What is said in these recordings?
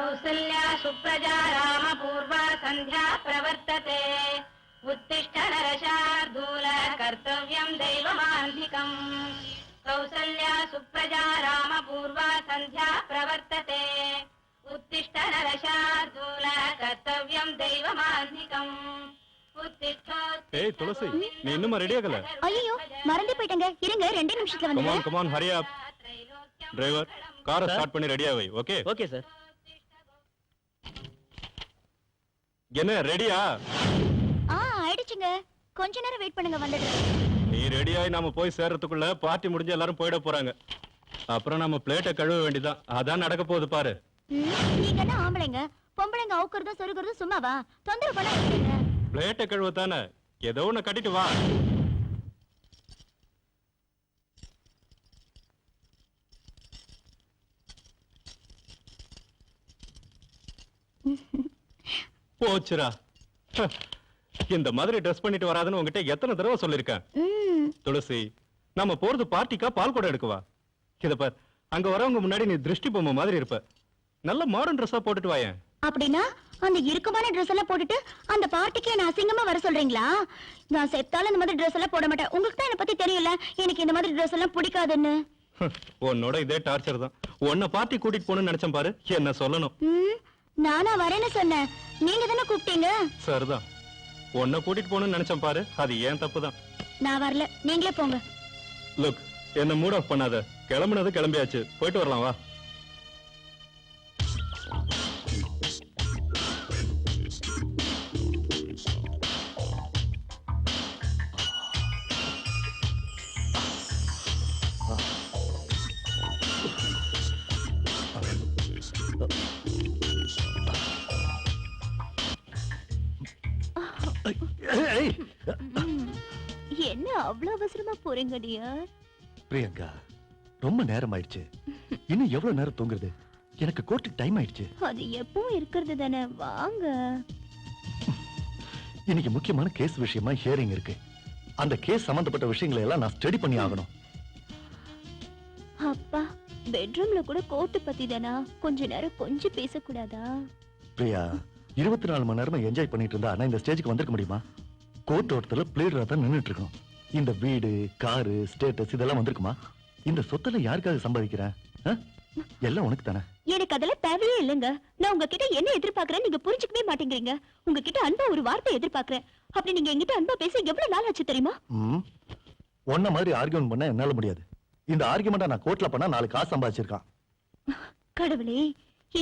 कौसल्या सुप्रजा रामपूर्वा सन्ध्या प्रवर्तते उत्तिष्ठ नरशार्दूल कर्तव्यं दैवमान्धिकम् कौसल्या सुप्रजा रामपूर्वा सन्ध्या प्रवर्तते उत्तिष्ठ नरशार्दूल कर्तव्यं दैवमान्धिकम् ஏய் துளசி நீ இன்னும் ரெடி ஆகல? ஐயோ மறந்து போயிட்டங்க. இருங்க 2 நிமிஷத்துல வந்துறேன். come on hurry up. Driver காரை ஸ்டார்ட் பண்ணி ரெடியா வை. Okay okay sir. என்ன ரெடியா? ஆயிடுச்சுங்க. கொஞ்ச நேரம் வெயிட் பண்ணுங்க வந்துடுறேன். நீ ரெடியாய் நாம போய் சேர்றதுக்குள்ள பார்ட்டி முடிஞ்சு எல்லாரும் போய்ட போறாங்க. அப்புறம் நம்ம பிளேட்டை கழுவ வேண்டியதான். அதான் நடக்க போகுது பாரு. நீங்க என்ன ஆம்பளைங்க? பொம்பளைங்க அவுக்குறதும் சொருகுறதும் சும்மாவா? தொந்தரவு பண்ண வைக்கிறீங்க. பிளேட்டை கழுவ தானே. ஏதோ ஒண்ணு கட்டிட்டு வா. போச்சுரா. இந்த மாதிரி ட்ரெஸ் பண்ணிட்டு வராதுன்னு உங்ககிட்ட எத்தனை தடவை சொல்லிருக்கேன். துளசி நம்ம போறது பார்ட்டிக்கா பால் கூட எடுக்கவா? இத பார், அங்க வரவங்க முன்னாடி நீ திருஷ்டி பொம்மை மாதிரி இருப்ப. நல்ல மாடர்ன் ட்ரெஸ்ஸா போட்டுட்டு வாயேன். அப்படின்னா அந்த இறுக்கமான ட்ரெஸ் எல்லாம் போட்டுட்டு அந்த பார்ட்டிக்கு என்ன அசிங்கமா வர சொல்றீங்களா? நான் செத்தாலும் இந்த மாதிரி ட்ரெஸ் எல்லாம் போட மாட்டேன். உங்களுக்கு தான் என்ன பத்தி தெரியல, எனக்கு இந்த மாதிரி ட்ரெஸ் எல்லாம் பிடிக்காதுன்னு. உன்னோட இதே டார்ச்சர் தான். உன்னை பார்ட்டி கூட்டிட்டு போகணும்னு நினைச்சேன் பாரு. என்ன சொல்லணும்? நானா வரேன்னு சொன்னேன், நீங்க தானே கூப்பிட்டீங்க. சரிதான், உன்னை கூட்டிட்டு போகணும்னு நினைச்சேன் பாரு. அது ஏன் தப்பு தான். நான் வரல, நீங்களே போங்க. லுக், என்ன மூட் ஆஃப் பண்ணாத. கிளம்புனது கிளம்பியாச்சு, போயிட்டு வரலாம் வா. என்ன அவ்வளவு அவசரமா போறீங்க டியர்? பிரியங்கா, ரொம்ப நேரம் ஆயிடுச்சு. இன்னும் எவ்வளவு நேரம் தூங்குறது? எனக்கு கோர்ட்டுக்கு டைம் ஆயிடுச்சு. அது எப்பவும் இருக்கிறது தானே, வாங்க. இன்னைக்கு முக்கியமான கேஸ் விஷயமா ஹியரிங் இருக்கு. அந்த கேஸ் சம்பந்தப்பட்ட விஷயங்களை எல்லாம் நான் ஸ்டடி பண்ணி ஆகணும். அப்பா, பெட்ரூம்ல கூட கோர்ட் பத்தி தானா? கொஞ்ச நேரம் கொஞ்சம் பேசக்கூடாதா? பிரியா, 24 மணி நேரமா என்ஜாய் பண்ணிட்டு இருந்தா நான் இந்த ஸ்டேஜுக்கு வந்திருக்க முடியுமா? கோர்ட் ஓட்டத்துல பிளேடரா தான் நின்னுட்டு இருக்கோம். இந்த வீடு, காரு, ஸ்டேட்டஸ் இதெல்லாம் வந்திருக்குமா? இந்த சொத்துல யாருக்காக சம்பாதிக்கிறேன்? எல்லாம் உனக்கு தானே. எனக்கு அதெல்லாம் தேவையே இல்லைங்க. நான் உங்ககிட்ட என்ன எதிர்பார்க்கறேன் நீங்க புரிஞ்சுக்கவே மாட்டேங்கிறீங்க. உங்ககிட்ட அன்பா ஒரு வார்த்தை எதிர்பார்க்கறேன். அப்படி நீங்க என்கிட்ட அன்பா பேச எவ்வளவு நாள் ஆச்சு தெரியுமா? ஒன்ன மாதிரி ஆர்கியூமெண்ட் பண்ண என்னால முடியாது. இந்த ஆர்கியூமெண்ட்டை நான் கோர்ட்ல பண்ணா 4 காசு சம்பாதிச்சிருக்கான். கடவுளே,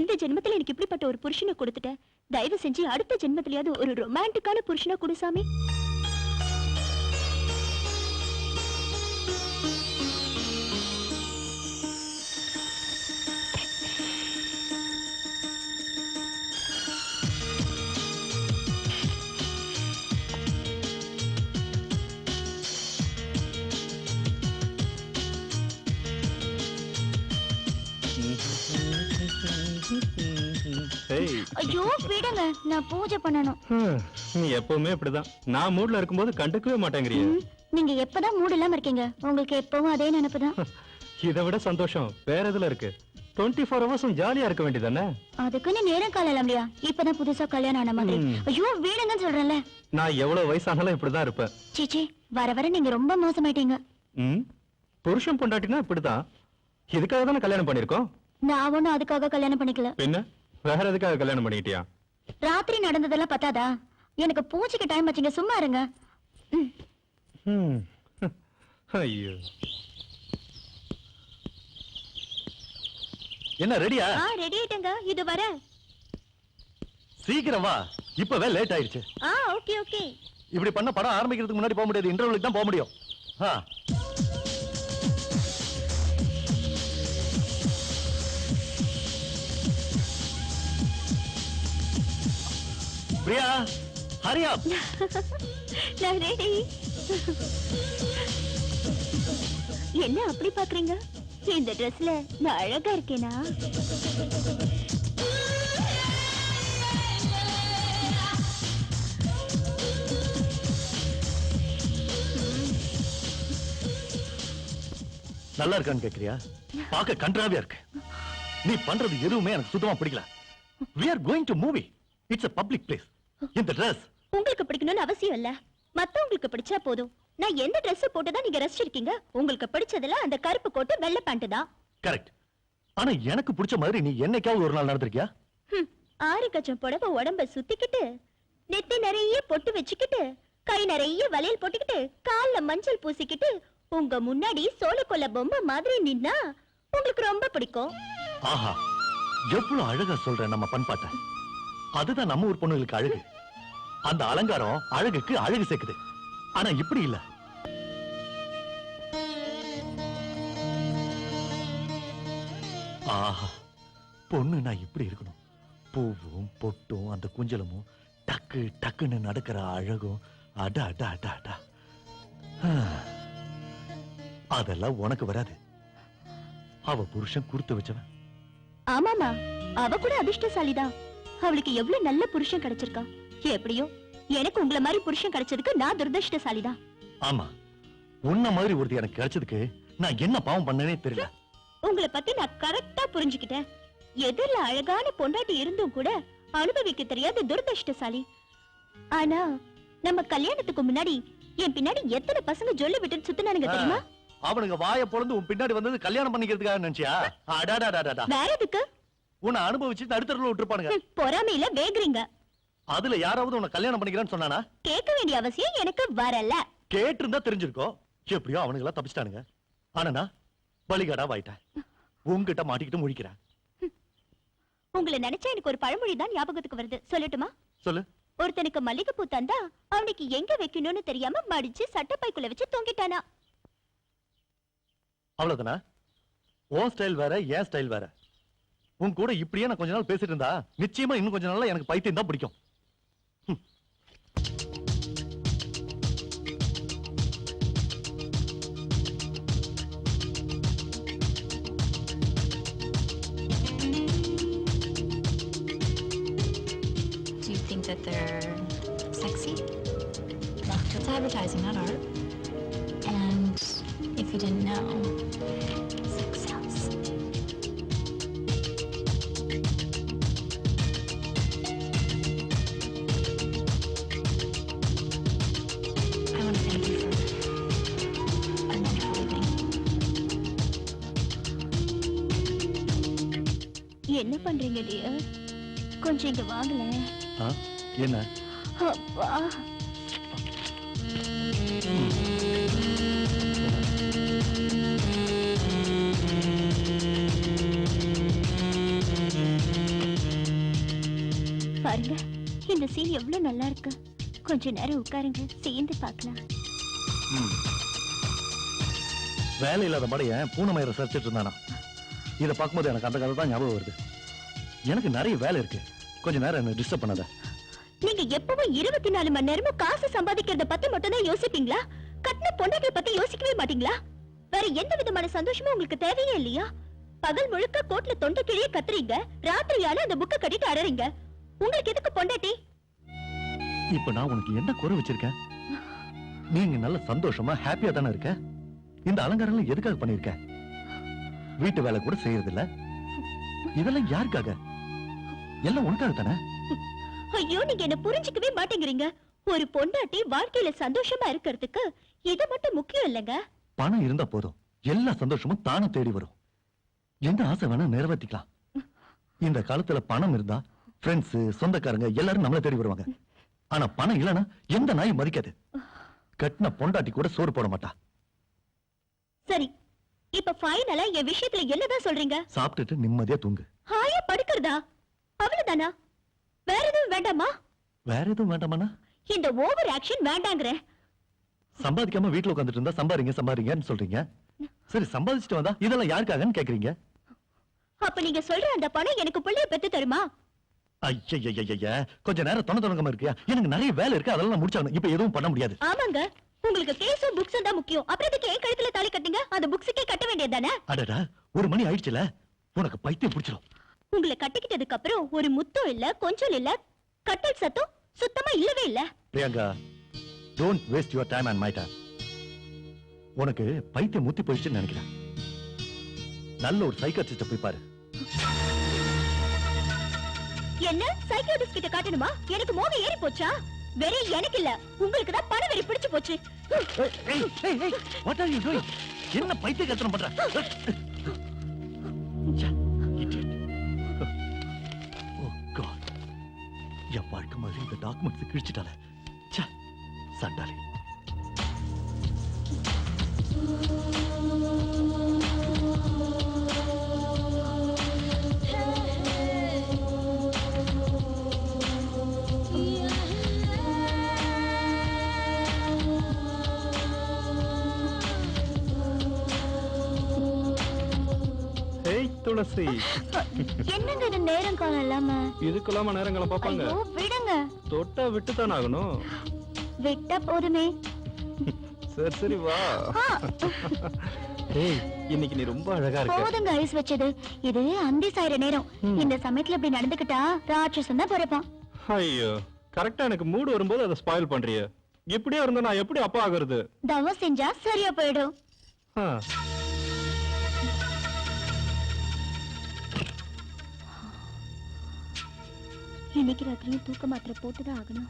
இந்த ஜென்மத்துல எனக்கு இப்படிப்பட்ட ஒரு புருஷனை கொடுத்துட்ட. தயவு செஞ்சு அடுத்த ஜென்மத்திலயாவது ஒரு ரொமான்டிக்கான புருஷனை கொடு சாமி. ஐயோ விடுங்க, நான் பூஜை பண்ணணும். நீ எப்பவுமே இப்படிதான். நான் மூட்ல இருக்கும்போது கண்டுக்கவே மாட்டேங்கிறிய. நீங்க எப்பதான் மூட் இல்லாம இருக்கீங்க? உங்களுக்கு எப்பவும் அதே நினைப்புதான். இதை விட சந்தோஷம் வேற எதுல இருக்கு? 24 hours ஜாலியா இருக்க வேண்டியதானே? அதுக்குன்னு நேரம் காலம் இல்லையா? இப்பதான் புதுசா கல்யாணம் ஆன மாதிரி. ஐயோ வீடுங்கன்னு சொல்றேன்ல. நான் எவ்வளவு வயசானாலும் இப்படிதான் இருப்பேன். சீச்சி, வர வர நீங்க ரொம்ப மோசமாயிட்டீங்க. புருஷன் பொண்டாட்டினா இப்படிதான். இதுக்காக தானே கல்யாணம் பண்ணிருக்கோம். நான் ஒண்ணும் அதுக்காக கல்யாணம் பண்ணிக்கல. பின்ன வேற எதுக்காக கல்யாணம் பண்ணிட்டியா? ராத்திரி நடந்ததெல்லாம் பத்தாதா? எனக்கு பூஜைக்கு டைம் ஆச்சுங்க, சும்மா இருங்க. ஐயோ, என்ன ரெடியா? ரெடி ஆயிட்டங்க, இது வர. சீக்கிரம் வா, இப்பவே லேட் ஆயிடுச்சு. Okay okay. இப்படி பண்ண படம் ஆரம்பிக்கிறதுக்கு முன்னாடி போக முடியாது, இன்டர்வலுக்கு தான் போக முடியும். பிரியா, ஹரி அப். நான் ரெடி. என்ன அப்படி பாக்குறீங்க? இந்த ட்ரெஸ்ல நான் அழகா இருக்கேனா? நல்லா இருக்கான்னு கேக்குறியா? பார்க்க கன்றாவியா இருக்கு. நீ பண்றது எதுவுமே எனக்கு சுத்தமா பிடிக்கல. we are going to movie. It's a public place. இந்த dress உங்களுக்கு பிடிக்கணும்னு அவசியம் இல்ல, மத்தவங்களுக்கு பிடிச்சா போதும். நான் எந்த Dress போட்டுதான் நீங்க ரசிச்சிருக்கீங்க? உங்களுக்கு பிடிச்சதுல அந்த கருப்பு கோட்டு வெள்ளை பேண்ட் தான். கரெக்ட். ஆனா எனக்கு பிடிச்ச மாதிரி நீ என்னைக்காவது ஒரு நாள் நடந்திருக்கியா? 6 கச்சம் புடவை உடம்ப சுத்திக்கிட்டு, நெத்தி நிறைய பொட்டு வச்சுக்கிட்டு, கை நிறைய வளையல் போட்டுக்கிட்டு, கால்ல மஞ்சள் பூசிக்கிட்டு, உங்க முன்னாடி சோளக்கொல்ல பொம்மை மாதிரி நின்னா உங்களுக்கு ரொம்ப பிடிக்கும். ஆஹா, எவ்வளவு அழகா சொல்ற நம்ம பண்பாட்ட. அதுதான் நம்ம ஊர் பொண்ணுங்களுக்கு அழகு. அந்த அலங்காரம் அழகுக்கு அழகு சேர்க்குது. ஆனா இப்படி இல்ல. ஆஹா, பொண்ணு நான் இப்படி இருக்கணும். பூவும் பொட்டும் அந்த குஞ்சலமும் டக்கு டக்குன்னு நடக்கிற அழகும். அட அட அட அட. அதெல்லாம் உனக்கு வராது. அவ புருஷன் கொடுத்து வச்சவன். ஆமாமா, அவ கூட அதிர்ஷ்டசாலிதான். அவளுக்கு எவ்வளவு நல்ல புருஷன் கிடைச்சிருக்கான். எப்படியோ எனக்கு உங்கள மாதிரி புருஷன் கிடைச்சதுக்கு நான் துரதிர்ஷ்டசாலிதான். ஆமா, உன்ன மாதிரி ஒருத்தி எனக்கு கிடைச்சதுக்கு நான் என்ன பாவம் பண்ணனே தெரியல. உங்களை பத்தி நான் கரெக்டா புரிஞ்சுக்கிட்டேன். எதிரில அழகான பொண்டாட்டி இருந்தும் கூட அனுபவிக்க தெரியாத துரதிர்ஷ்டசாலி. ஆனா நம்ம கல்யாணத்துக்கு முன்னாடி என் பின்னாடி எத்தனை பசங்க ஜொல்லி விட்டு சுத்தினானுங்க தெரியுமா? அவனுங்க வாய பொளந்து உன் பின்னாடி வந்தது கல்யாணம் பண்ணிக்கிறதுக்காக நினைச்சியா? அடாடாடாடா. வேற எதுக்கு? உன்னை அனுபவிச்சு நடுத்தரல விட்டுருப்பானுங்க. பொறாமையில வேகுறீங்க. அதுல யாராவது உன்னை கல்யாணம் பண்ணிக்கிறேன்னு சொன்னானா? கேட்க வேண்டிய அவசியம் எனக்கு வரல. கேட்டு இருந்தா தெரிஞ்சிருக்கோம். எப்படியோ அவனுங்க எல்லாம் தப்பிச்சிட்டானுங்க. ஆனா நான் பலிகாடா வாயிட்டேன். உன்கிட்ட மாட்டிக்கிட்டு முழிக்கிறேன். உங்களை நினைச்சா எனக்கு ஒரு பழமொழி தான் ஞாபகத்துக்கு வருது, சொல்லட்டுமா? சொல்லு. ஒருத்தனுக்கு மல்லிகைப்பூ தந்தா அவனுக்கு எங்க வைக்கணும்னு தெரியாம மடிச்சு சட்டப்பைக்குள்ள வச்சு தொங்கிட்டானா. அவ்வளவுதானா? உன் ஸ்டைல் வேற, என் ஸ்டைல் வேற. உன் கூட இப்படியே நான் கொஞ்ச நாள் பேசிட்டு இருந்தா நிச்சயமா இன்னும் கொஞ்ச நாள்ல எனக்கு பைத்தியம் தான் பிடிக்கும். Do you think that they're sexy? It's advertising, not art. And if you didn't know, sex sells. I want to thank you for a wonderful evening. என்ன பண்றீங்க டியர்? கொஞ்சம் இங்க வாங்கல. என்ன? அப்பா, பாருங்க, இந்த சீன் எவ்வளவு நல்லா இருக்கு. கொஞ்ச நேரம் உட்காருங்க, சேர்ந்து பார்க்கலாம். வேலை இல்லாத மடைய பூனமயிரை சரிச்சிட்டு இருந்தானா? இதை பார்க்கும்போது எனக்கு அந்த கதை தான் ஞாபகம் வருது. எனக்கு நிறைய வேலை இருக்கு. கொஞ்ச நேரம் என்ன டிஸ்டர்ப் பண்ணாத. நீங்க எப்பவும் 24 மணி நேரமும் காசு சம்பாதிக்கிறத பத்தி மட்டும் தான் யோசிப்பீங்களா? கட்டின பொண்டாட்டிய பத்தி யோசிக்கவே மாட்டீங்களா? வேற எந்த விதமான சந்தோஷமும் உங்களுக்கு தேவையே இல்லையா? பகல் முழுக்க கோட்ல தொண்டை கிழியே கத்துறீங்க, ராத்திரியான அந்த புக்க கட்டிட்டு அடறீங்க. உங்களுக்கு எதுக்கு பொண்டாட்டி? இப்ப நான் உனக்கு என்ன குறை வச்சிருக்கேன்? நீங்க நல்ல சந்தோஷமா ஹாப்பியா தானே இருக்க. இந்த அலங்காரம் எதுக்காக பண்ணிருக்க? வீட்டு வேலை கூட செய்யறது இல்ல. இதெல்லாம் யாருக்காக? எல்லாம் உனக்காக தானே. ஐயோ, நீங்க என்ன புரிஞ்சுக்கவே மாட்டேங்கிறீங்க. ஒரு பொண்டாட்டி வாழ்க்கையில சந்தோஷமா இருக்கிறதுக்கு இது மட்டும் முக்கியம் இல்லைங்க. பணம் இருந்தா போதும், எல்லா சந்தோஷமும் தானே தேடி வரும். எந்த ஆசை வேணா நிறைவேற்றிக்கலாம். இந்த காலத்துல பணம் இருந்தா ஃப்ரெண்ட்ஸ், சொந்தக்காரங்க எல்லாரும் நம்மள தேடி வருவாங்க. ஆனா பணம் இல்லனா எந்த நாயும் மதிக்காது. கட்டின பொண்டாட்டி கூட சோறு போட மாட்டா. சரி, இப்ப ஃபைனலா என் விஷயத்துல என்னதான் சொல்றீங்க? சாப்பிட்டுட்டு நிம்மதியா தூங்கு. ஹாயா படுக்கிறதா? அவ்வளவுதானா? வேற எதுவும் வேண்டாமா? வேற எதுவும் வேண்டாமாண்ணா? இந்த ஓவர் ஆக்ஷன் வேண்டாங்கறேன். சம்பாதிக்காம வீட்டுல உட்காந்துட்டு இருந்தா சம்பாதிங்கன்னு சொல்றீங்க. சரி, சம்பாதிச்சுட்டு வந்தா இதெல்லாம் யாருக்காகன்னு கேக்குறீங்க. அப்ப நீங்க சொல்ற அந்த பணம் எனக்கு புள்ளைய பெத்து தருமா? ஐயா, கொஞ்ச நேரம் தொடங்காம இருக்கியா? எனக்கு நிறைய வேலை இருக்கு, அதெல்லாம் முடிச்சாகணும். இப்ப எதுவும் பண்ண முடியாது. ஆமாங்க, உங்களுக்கு கேஸும் புக்ஸும் தான் முக்கியம். அப்புறம் இதுக்கு ஏன் கழுத்துல தாலி கட்டிங்க? அந்த புக்ஸுக்கே கட்ட வேண்டியதானே? அடடா, 1 மணி ஆயிடுச்சுல, உனக்கு பைத்தியம் பிடிச்சிடும். உங்களை கட்டிக்கிட்டதுக்கு அப்புறம் ஒரு முத்தம் இல்ல, கொஞ்சம் இல்ல, கட்டல் சத்தம் சுத்தமா இல்லவே இல்ல. Priyanka, don't waste your time and my time. உனக்கு பைத்தியம் முத்தி போயிடுச்சுன்னு நினைக்கிறேன். நல்ல ஒரு சைக்காட்ரிஸ்ட போய் பாரு. என்ன சைக்கியாட்ரிஸ்ட் கிட்ட காட்டணுமா? எனக்கு மோகம் ஏறி போச்சா? வெறி எனக்கு இல்ல, உங்களுக்கு தான் பண வெறி பிடிச்சு போச்சு. What are you doing? என்ன பைத்தியக்காரத்தனம் பண்ற? ஓ காட், என் வாழ்க்கை மாதிரி இந்த டாக்குமெண்ட்ஸ் கிழிச்சிட்டால. சண்டாளி. ஏய் துளசி, என்னங்க இது நேரம் காலம் இல்லாம? இதுக்கெல்லாம நேரங்களை பாப்பாங்க? ஐயோ விடுங்க. தொட்டா விட்டுத்தானே ஆகணும். விட்டா போதுமே. சரி சரி வா. ஏய் இன்னைக்கு நீ ரொம்ப அழகா இருக்க. போதுங்க ஐஸ் வச்சது. இது அந்தி சாயிர நேரம். இந்த சமயத்துல இப்படி நடந்துக்கிட்டா ராட்சசன் தான் பிறப்பான். ஐயோ, கரெக்டா எனக்கு மூடு வரும்போது அதை ஸ்பாயில் பண்றிய. இப்படியே இருந்தா நான் எப்படி அப்பா ஆகுறது? தவம் செஞ்சா சரியா போயிடும். ஆ. இன்னைக்கு ராத்திரியும் தூக்க மாத்திரை போட்டுதான் ஆகணும்.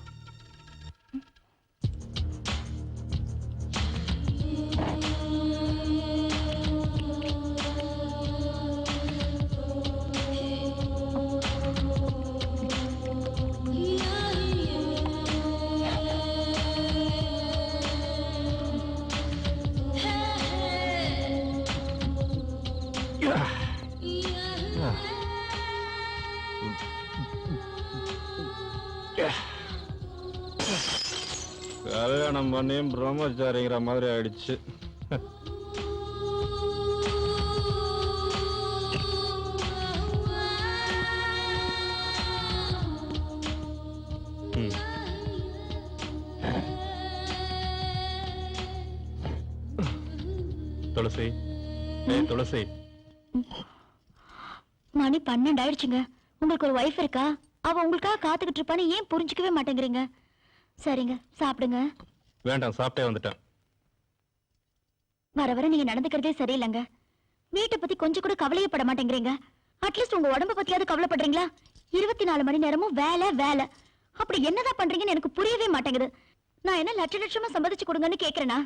கல்யாணம் பண்ணியும் பிரம்மச்சாரிங்கிற மாதிரி ஆயிடுச்சு. துளசி, ஏய் துளசி. மணி 12 ஆயிடுச்சுங்க. உங்களுக்கு ஒரு வைஃப் இருக்கா? அவ உங்களுக்காக காத்துக்கிட்டு இருப்பான்னு ஏன் புரிஞ்சுக்கவே மாட்டேங்கிறீங்க? சரிங்க, சாப்பிடுங்க. வேண்டாம், சாப்பிட்டே வந்துட்டேன். வர வர நீங்க நடந்துக்கிறதே சரியில்லைங்க. வீட்டை பத்தி கொஞ்சம் கூட கவலையே பட மாட்டேங்கிறீங்க. அட்லீஸ்ட் உங்க உடம்ப பத்தியாவது கவலைப்படுறீங்களா? 24 மணி நேரமும் வேலை வேலை. அப்படி என்னதான் பண்றீங்கன்னு எனக்கு புரியவே மாட்டேங்குது. நான் என்ன லட்ச லட்சமா சம்பாதிச்சு கொடுங்கன்னு கேக்குறேனா?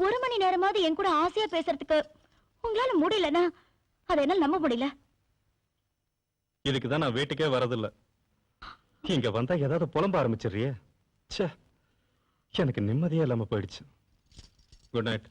1 மணி நேரமாவது என் கூட ஆசையா பேசுறதுக்கு உங்களால முடியலன்னா அதை என்னால நம்ப முடியல. இதுக்குதான் நான் வீட்டுக்கே வரதில்ல. இங்க வந்தா ஏதாவது புலம்ப ஆரம்பிச்சிடுறியே. ச்சே, எனக்கு நிம்மதியே இல்லாம போயிடுச்சு. Good night.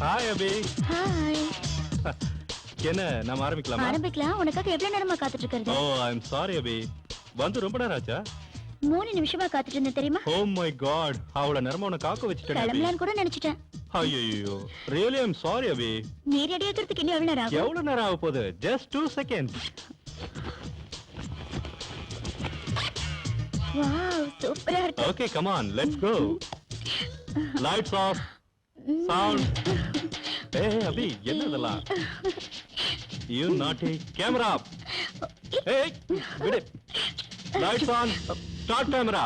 ஹாய் அபி. ஹாய். என்ன நாம ஆரம்பிக்கலாமா? ஆரம்பிக்கலாம். உனக்காக எவ்வளவு நேரமா காத்துட்டு இருக்கிறது? ஓ ஐ அம் சாரி அபி. வந்து ரொம்ப நேரம் ஆச்சா? 3 நிமிஷமா காத்துட்டு இருந்தேன் தெரியுமா? ஓ மை காட், அவ்வளவு நேரமா உன்னை காக்க வச்சிட்டேன் அபி. கிளம்பலான்னு கூட நினைச்சிட்டேன். ஐயோ, ரியலி ஐ அம் சாரி அபி. நீ ரெடி ஆகிறதுக்கு இன்னும் எவ்வளவு நேரம் ஆகும்? எவ்வளவு நேரம் ஆக போகுது? Just 2 seconds. வாவ், சூப்பரா இருக்கு. Okay, come on, let's go. Lights off. Sound. Hey, அபி, என்ன இதெல்லாம்? You naughty. Camera up. Hey, விடு. Lights on. Start camera.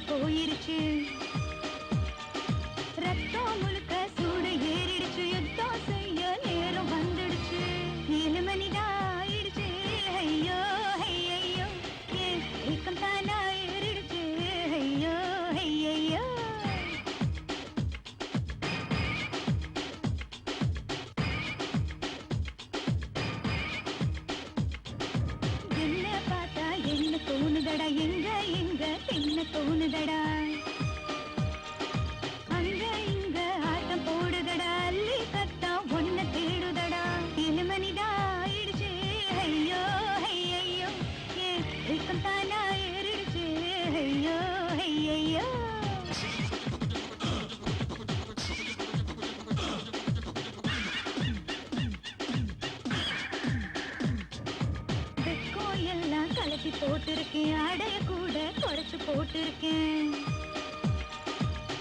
போயிருச்சு ரத்தம் முழுக்க சூடு ஏறிடுச்சு யுத்தம் செய்ய நேரம் வந்துடுச்சு 7 மணிதான் ஆயிடுச்சு ஐயோ ஐயோ ஏன் ஏக்கம் தானா ஏறிடுச்சு ஐயோ ஐயோ என்ன பார்த்தா என்ன தோணுதடா எங்க எங்க என்ன தோணுதடா அங்க இங்க ஆட்டம் போடுதடா அள்ளி கட்டா ஒன்ன தேடுதடா 7 மணிதான் ஆயிடுச்சு ஐயோ ஐயோ ஏன் ஏக்கம் தானா ஏறிடுச்சு ஐயோ ஐயோ வெக்கம் எல்லாம் கலட்டி போட்டிருக்கேன் அடைய கூட குறைச்சு போட்டிருக்கேன்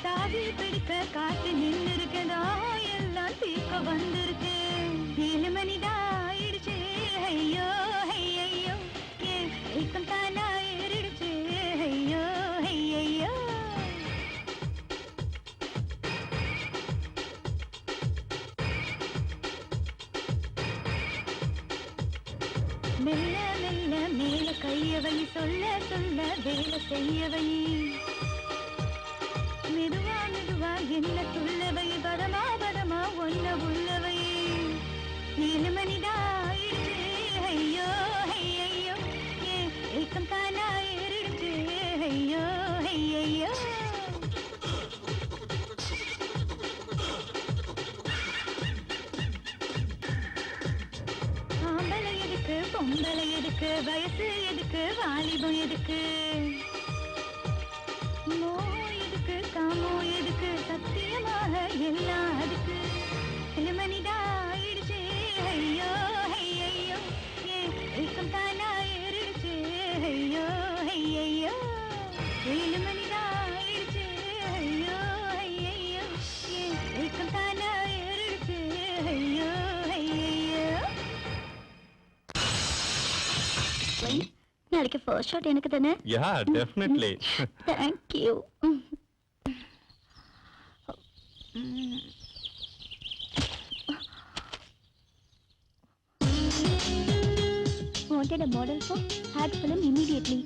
தாவி பிடிக்க காத்து நின்று இருக்கதா எல்லாம் தீக்க வந்திருக்கேன் 7 மணிதான் ஆயிடுச்சு ஐயோ ஐயோ ஏன் ஏக்கம் தானா ஏறிடுச்சு ஐயோ ஐயோ மெல்ல மெல்ல மேல கையவை சொல்ல சொல்ல வேலை செய்யவை மெதுவா மெதுவா என்ன துள்ளவை பதமா பதமா ஒன்ன உள்ளவை 7 மணிதான் ஆயிடுச்சு ஐயோ ஐயோ ஏன் ஏக்கம் தானா ஏறிடுச்சு ஐயோ ஐயோ ஆம்பளை எதுக்கு பொம்பளை எதுக்கு வயசு எதுக்கு வாலிபம் எதுக்கு மோ எதுக்கு காமோ எதுக்கு சத்தியமாக எல்லாம் அதுக்கு 7 மணிதான் ஆயிடுச்சு ஐயோ ஐயோ ஏன் ஏக்கம் தானா ஏறிடுச்சு ஐயோ ஐயோ 7 மணிதான் ஆயிடுச்சு ஐயோ ஐயோ ஏன் ஏக்கம் தானா ஏறிடுச்சு ஐயோ ஐயோ நாளைக்கு ஃபர்ஸ்ட் ஷாட் எனக்கு தானே yeah definitely thank you wanted a model for ad film immediately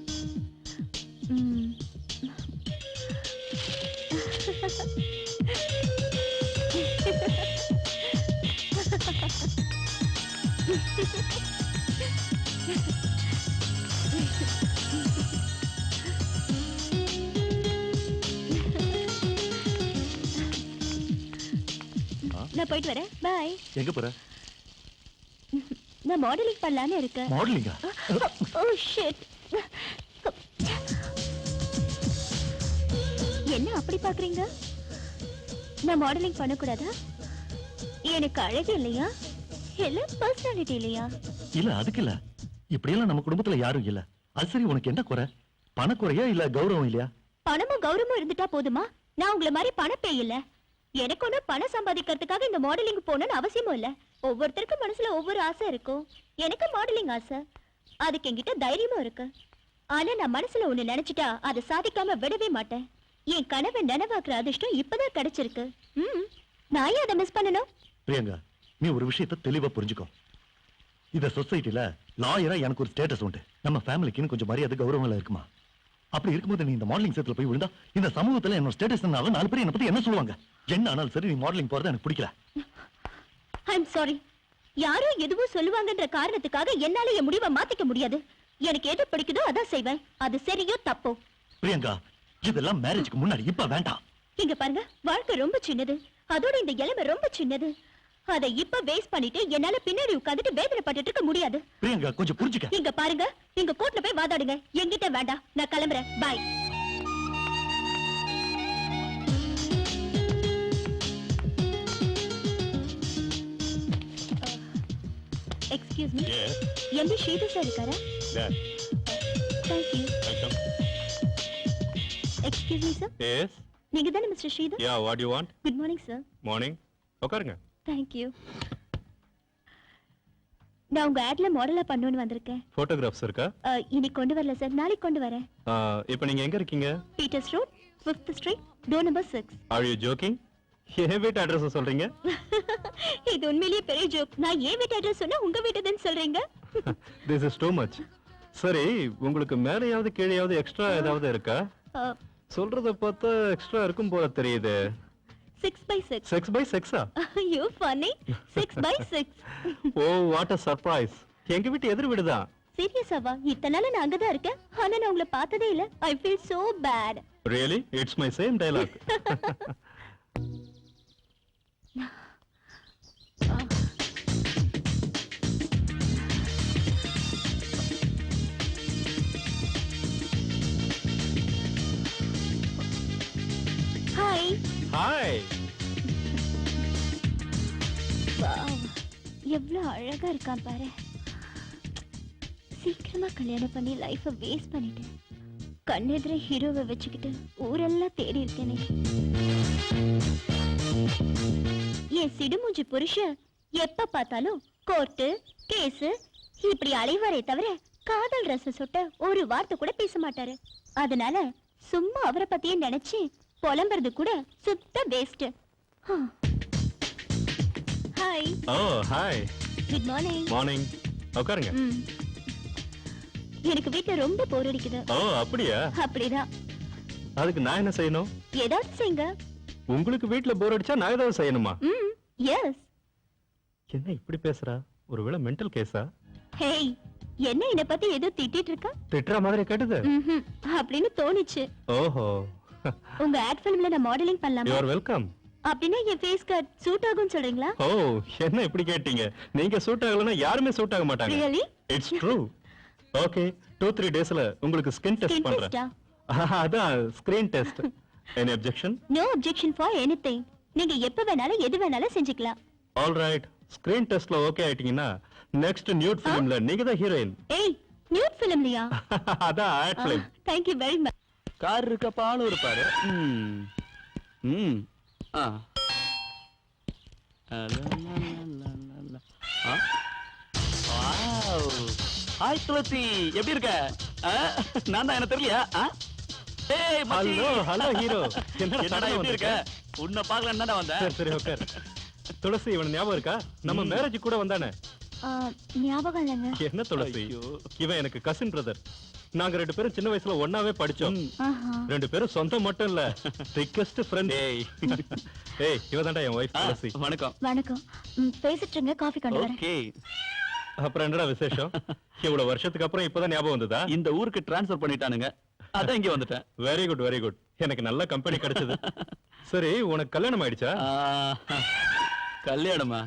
நான் போயிட்டு வரேன் பை எங்க போற நான் மாடலிங் பண்ணலான்னு இருக்கேன் மாடலிங்கா ஓ ஷிட் என்ன அப்படி பாக்குறீங்க நான் மாடலிங் பண்ணக்கூடாதா எனக்கு அழகு இல்லையா இல்ல பர்சனாலிட்டி இல்லையா இல்ல அதுக்கு இல்ல இப்படியெல்லாம் நம்ம குடும்பத்துல யாரும் இல்ல அது சரி உனக்கு என்ன குறை பணக்குறையா இல்ல கௌரவம் இல்லையா பணமும் கௌரவமும் இருந்துட்டா போதுமா நான் உங்களை மாதிரி பணப்பே இல்ல எனக்கு ஒண்ணு பணம் சம்பாதிக்கிறதுக்காக இந்த மாடலிங் போகணும்னு அவசியமும் இல்ல ஒவ்வொருத்தருக்கும் மனசுல ஒவ்வொரு ஆசை இருக்கும் எனக்கு மாடலிங் ஆசை அதுக்கு என்கிட்ட தைரியமும் இருக்கு ஆனா நான் மனசுல ஒண்ணு நினைச்சிட்டா அதை சாதிக்காம விடவே மாட்டேன் என் கனவை நினைவாக்குற அதிர்ஷ்டம் இப்பதான் கிடைச்சிருக்கு நான் ஏன் அதை மிஸ் பண்ணணும் பிரியங்கா நீ ஒரு விஷயத்தை தெளிவா புரிஞ்சுக்கோ இந்த சொசைட்டில லாயரா எனக்கு ஒரு ஸ்டேட்டஸ் உண்டு நம்ம ஃபேமிலிக்குன்னு கொஞ்சம் மரியாதை கௌரவங்களா இருக்குமா அப்படி இருக்கும்போது நீ இந்த மாடலிங் சேர்த்துல போய் விழுந்தா இந்த சமூகத்துல என்னோட ஸ்டேட்டஸ் 4 பேர் என்ன பத்தி என்ன சொல்லுவாங்க என்ன ஆனாலும் சரி நீ மாடலிங் போறது எனக்கு பிடிக்கல ஐம் சாரி யாரோ எதுவும் சொல்லுவாங்கன்ற காரணத்துக்காக என்னால என் முடிவை மாத்திக்க முடியாது எனக்கு எது பிடிக்குதோ அதான் செய்வேன் அது சரியோ தப்போ பிரியங்கா இதெல்லாம் மேரேஜ்க்கு முன்னாடி இப்ப வேண்டாம் இங்க பாருங்க வாழ்க்கை ரொம்ப சின்னது அதோட இந்த இளமை ரொம்ப சின்னது அதை இப்ப வேஸ்ட் பண்ணிட்டு என்னால பின்னாடி உட்கார்ந்துட்டு வேதனைப்பட்டுட்டு இருக்க முடியாது பிரியங்கா கொஞ்சம் புரிஞ்சுக்க இங்க பாருங்க நீங்க கோர்ட்ல போய் வாதாடுங்க என்கிட்ட வேண்டாம் நான் கிளம்புறேன் bye excuse me Yes. MP Sridhar sir இருக்காரா Yeah. Thank you Welcome. Excuse me sir Yes. நீங்க தானே mister Sridhar Yeah, what do you want? Good morning sir Morning. உட்காருங்க. தேங்க் யூ நான் உங்க ஆட்ல மாடலா பண்ணணும்னு வந்திருக்கேன். போட்டோகிராஃப்ஸ் இருக்கா? இன்னைக்கு கொண்டு வரல சார், நாளைக்கு கொண்டு வரேன். இப்போ நீங்க எங்க இருக்கீங்க? Peters road 5th street door number 6. Are you joking? என் வீட்டு அட்ரஸ் சொல்றீங்க? இது உண்மையிலேயே பெரிய ஜோக். நான் ஏன் வீட்டு அட்ரஸ் சொன்னா உங்க வீட்டுதான் சொல்றீங்க. This is too much. சரி, உங்களுக்கு மேலையாவது கீழையாவது எக்ஸ்ட்ரா ஏதாவது இருக்கா? சொல்றத பார்த்தா எக்ஸ்ட்ரா இருக்கும் போல தெரியுது. 6x6. 6x6? You funny. 6x6. ஓ, வாட் a சர்ப்ரைஸ். எங்க வீட்டு எதிர் வீடுதான். சீரியஸாவா? இத்தனை நாள் நான் அங்கதான் இருக்கேன். ஆனா நான் உங்களை பார்த்ததே இல்ல. I feel so bad. Really? It's my same dialogue. Hi. Hi. Wow. எவ்வளவு அழகா இருக்கான் பாரு. சீக்கிரமா கல்யாணம் பண்ணி லைஃப வேஸ்ட் பண்ணிட்டேன். கண்ணெதிர ஹீரோவை வச்சுக்கிட்டு ஊரெல்லாம் தேடி இருக்கேனே. என் சிடுமூஞ்சி புருஷன் எப்ப பார்த்தாலும் கோர்ட்டு கேஸ் இப்படி அலைவாரே தவிர காதல் ரசம் சொட்ட ஒரு வார்த்தை கூட பேச மாட்டாரு. அதனால சும்மா அவரை பத்தியே நினைச்சு புலம்புறது கூட சுத்த வேஸ்ட். ஹாய். ஓ, ஹாய். Good morning. மார்னிங். உட்காருங்க. எனக்கு வீட்டுல ரொம்ப போர் அடிக்குது. ஓ, அப்படியா? அப்படிதான். அதுக்கு நான் என்ன செய்யணும்? ஏதாவது செய்யுங்க. உங்களுக்கு வீட்ல போர் அடிச்சா நான் ஏதாவது செய்யணுமா? எஸ். என்ன இப்படி பேசுறா? ஒருவேளை மென்டல் கேஸா? ஹேய், என்ன என்ன பத்தி ஏதோ திட்டிட்டு இருக்கா? திட்டுற மாதிரி கேட்டது? அப்படின்னு தோணுச்சு. ஓஹோ. உங்க ஆட் ஃபிலிம்ல நான் மாடலிங் பண்ணலாமா? You are welcome. அப்படின்னா என் ஃபேஸ் கட் சூட் ஆகும்னு சொல்றீங்களா? ஓ, என்ன இப்படி கேட்டீங்க? நீங்க சூட் ஆகலனா யாருமே சூட் ஆக மாட்டாங்க. ரியலி? It's true. ஓகே, 2-3 டேஸ்ல உங்களுக்கு ஸ்கின் டெஸ்ட் பண்றேன். அதான் screen test. Any objection? No objection for anything. நீங்க எப்ப வேணாலும் எது வேணாலும் செஞ்சுக்கலாம். All right. ஸ்கிரீன் டெஸ்ட்ல ஓகே ஆயிட்டீங்கன்னா நெக்ஸ்ட் நியூட் ஃபிலிம்ல நீங்க தான் ஹீரோயின். ஏய், நியூட் ஃபிலிம்லயா? அதான் ad film. Thank you very much. கார் இருக்க பாலும் இருப்பாரு. ஹாய் துளசி, எப்படி இருக்க? நான் தான், என்ன தெரியலையா? Hello hello hero. என்னடா எப்படி இருக்க? உன்னை பார்க்கலன்னு தானே வந்தேன். சரி சரி உட்கார். துளசி, இவன் ஞாபகம் இருக்கா? நம்ம மேரேஜ் கூட வந்தானே. ஞாபகம் இல்லைங்க. என்ன துளசி, இவன் எனக்கு கசின் பிரதர். நாங்க 2 பேரும் சின்ன வயசுல ஒண்ணாவே படிச்சோம். 2 பேரும் சொந்தம் மட்டும் இல்ல, திக்கஸ்ட் ஃப்ரெண்ட். ஏய், இவதான்டா என் வைஃப் துளசி. வணக்கம். வணக்கம். பேசிட்டு இருங்க, காஃபி கொண்டு வரேன். ஓகே. அப்புறம் என்னடா விசேஷம்? இவ்வளவு வருஷத்துக்கு அப்புறம் இப்பதான் ஞாபகம் வந்ததா? இந்த ஊருக்கு டிரான்ஸ்ஃபர் பண்ணிட்டானுங்க, அதான் இங்க வந்துட்டேன். Very good very good. எனக்கு நல்ல கம்பெனி கிடைச்சது. சரி, உனக்கு கல்யாணம் ஆயிடுச்சா? கல்யாணமா?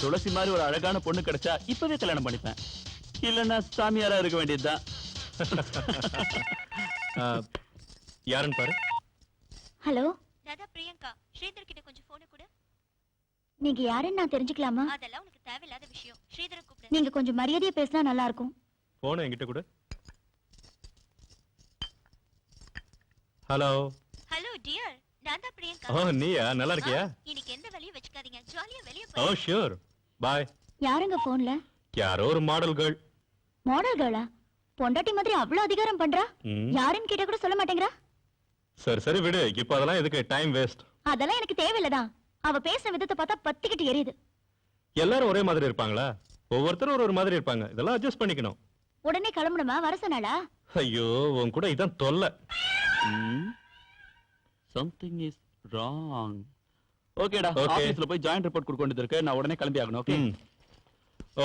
துளசி மாதிரி ஒரு அழகான பொண்ணு கிடைச்சா இப்பவே கல்யாணம் பண்ணிப்பேன். இல்லன்னா சாமியாரா இருக்க வேண்டியதுதான். யாருன்னு பாரு. ஹலோ, தாதா பிரியங்கா. ஸ்ரீதர் கிட்ட கொஞ்சம் போன் கொடு. நீங்க யாருன்னு நான் தெரிஞ்சுக்கலாமா? அதெல்லாம் உனக்கு தேவையில்லாத விஷயம். ஸ்ரீதரை கூப்பிடு. நீங்க கொஞ்சம் மரியாதையா பேசினா நல்லா இருக்கும். போன் என்கிட்ட கொடு. ஹலோ. ஹலோ டியர், நான் தான் பிரியங்கா. ஓ, நீயா? நல்லா இருக்கியா? இன்னைக்கு எந்த வேலையும் வெச்சுக்காதீங்க, ஜாலியா வெளிய ஓ போய். Sure, bye. யாருங்க போன்ல? யாரோ ஒரு மாடல் கேர்ள். மாடல் கேர்ளா? பொண்டாட்டி மாதிரி அவ்வளவு அதிகாரம் பண்றா? யாருன்னு கேட்டா கூட சொல்ல மாட்டேங்கறா. சரி சரி விடு, இப்போ அதெல்லாம் எதுக்கு டைம் வேஸ்ட்? அதெல்லாம் எனக்கு தேவையில்லதான். அவ பேசுற விதத்தை பார்த்தா பத்திக்கிட்டு எரியுது. எல்லாரும் ஒரே மாதிரி இருப்பாங்களா? ஒவ்வொருத்தரும் ஒரு மாதிரி இருப்பாங்க. இதெல்லாம் அட்ஜஸ்ட் பண்ணிக்கணும். உடனே கிளம்பணுமா? வர சொன்னாளா? ஐயோ, உன் கூட இதான் தொல்லை. Something is wrong. ஓகேடா, Okay. ஆபீஸ்ல போய் ஜாயின்ட் ரிப்போர்ட் கொடுக்க வேண்டியது இருக்கு. நான் உடனே கிளம்பி ஆகணும். ஓகே.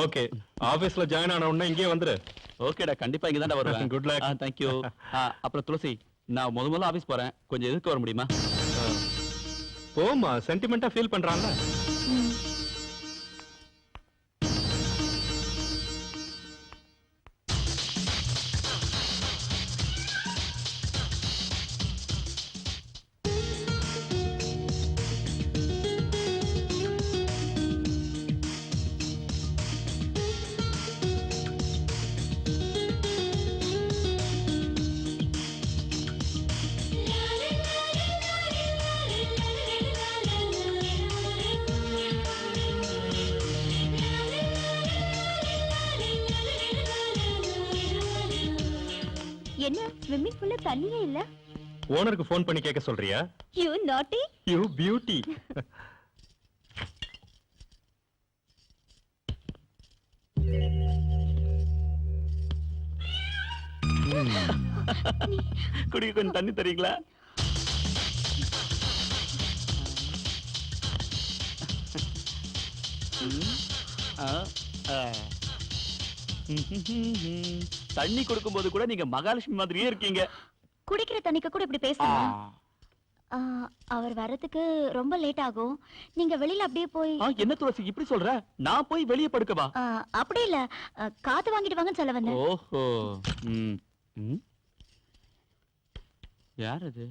ஓகே, ஆபீஸ்ல ஜாயின் ஆன உடனே இங்கே வந்துரு. ஓகேடா, கண்டிப்பா இங்க தான் வருவேன். Good luck. Thank you. அப்புறம் துளசி, நான் முதல்ல ஆபீஸ் போறேன், கொஞ்சம் எதுக்கு வர முடியுமா? போமா, சென்டிமெண்டா ஃபீல் பண்றான்ல. ஸ்விம்மிங் பூல்ல தண்ணியே இல்ல. ஓனருக்கு ஃபோன் பண்ணி கேட்க சொல்றியா? யூ நாட்டி. You beauty. குடிக்க கொஞ்சம் தண்ணி தரீங்களா? தண்ணி கொடுக்கும்போது கூட நீங்க மகாலட்சுமி மாதிரியே இருக்கீங்க. குடிக்கிற தண்ணிக்கு கூட இப்படி பேசணுமா? அவர் வர்றதுக்கு ரொம்ப லேட் ஆகும். நீங்க வெளியில அப்படியே போய். என்ன துளசி இப்படி சொல்ற? நான் போய் வெளியே படுக்கவா? அப்படி இல்ல, காத்து வாங்கிட்டு வாங்கன்னு சொல்ல வந்தேன். ஓஹோ. யார் அது?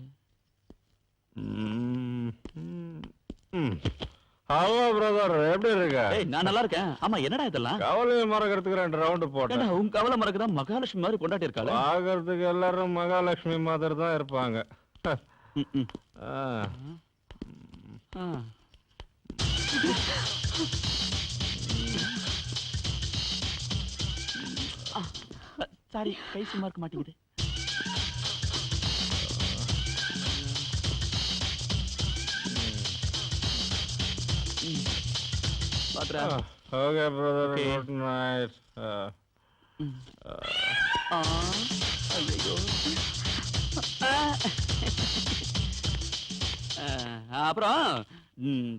ஹலோ பிரதர், எப்படி இருக்க? நான் நல்லா இருக்கேன். ஆமா, என்னடா இதெல்லாம்? கவலையை மறக்கிறதுக்கு 2 ரவுண்ட் போட்டேன். உன் கவலை மறக்கதான் மகாலட்சுமி மாதிரி கொண்டாட்டி இருக்காளே. பாக்குறதுக்கு எல்லாரும் மகாலட்சுமி மாதிரி தான் இருப்பாங்க. சாரி, கை சும்மா இருக்க மாட்டேங்குது. Okay, brother. Good night. அப்புறம்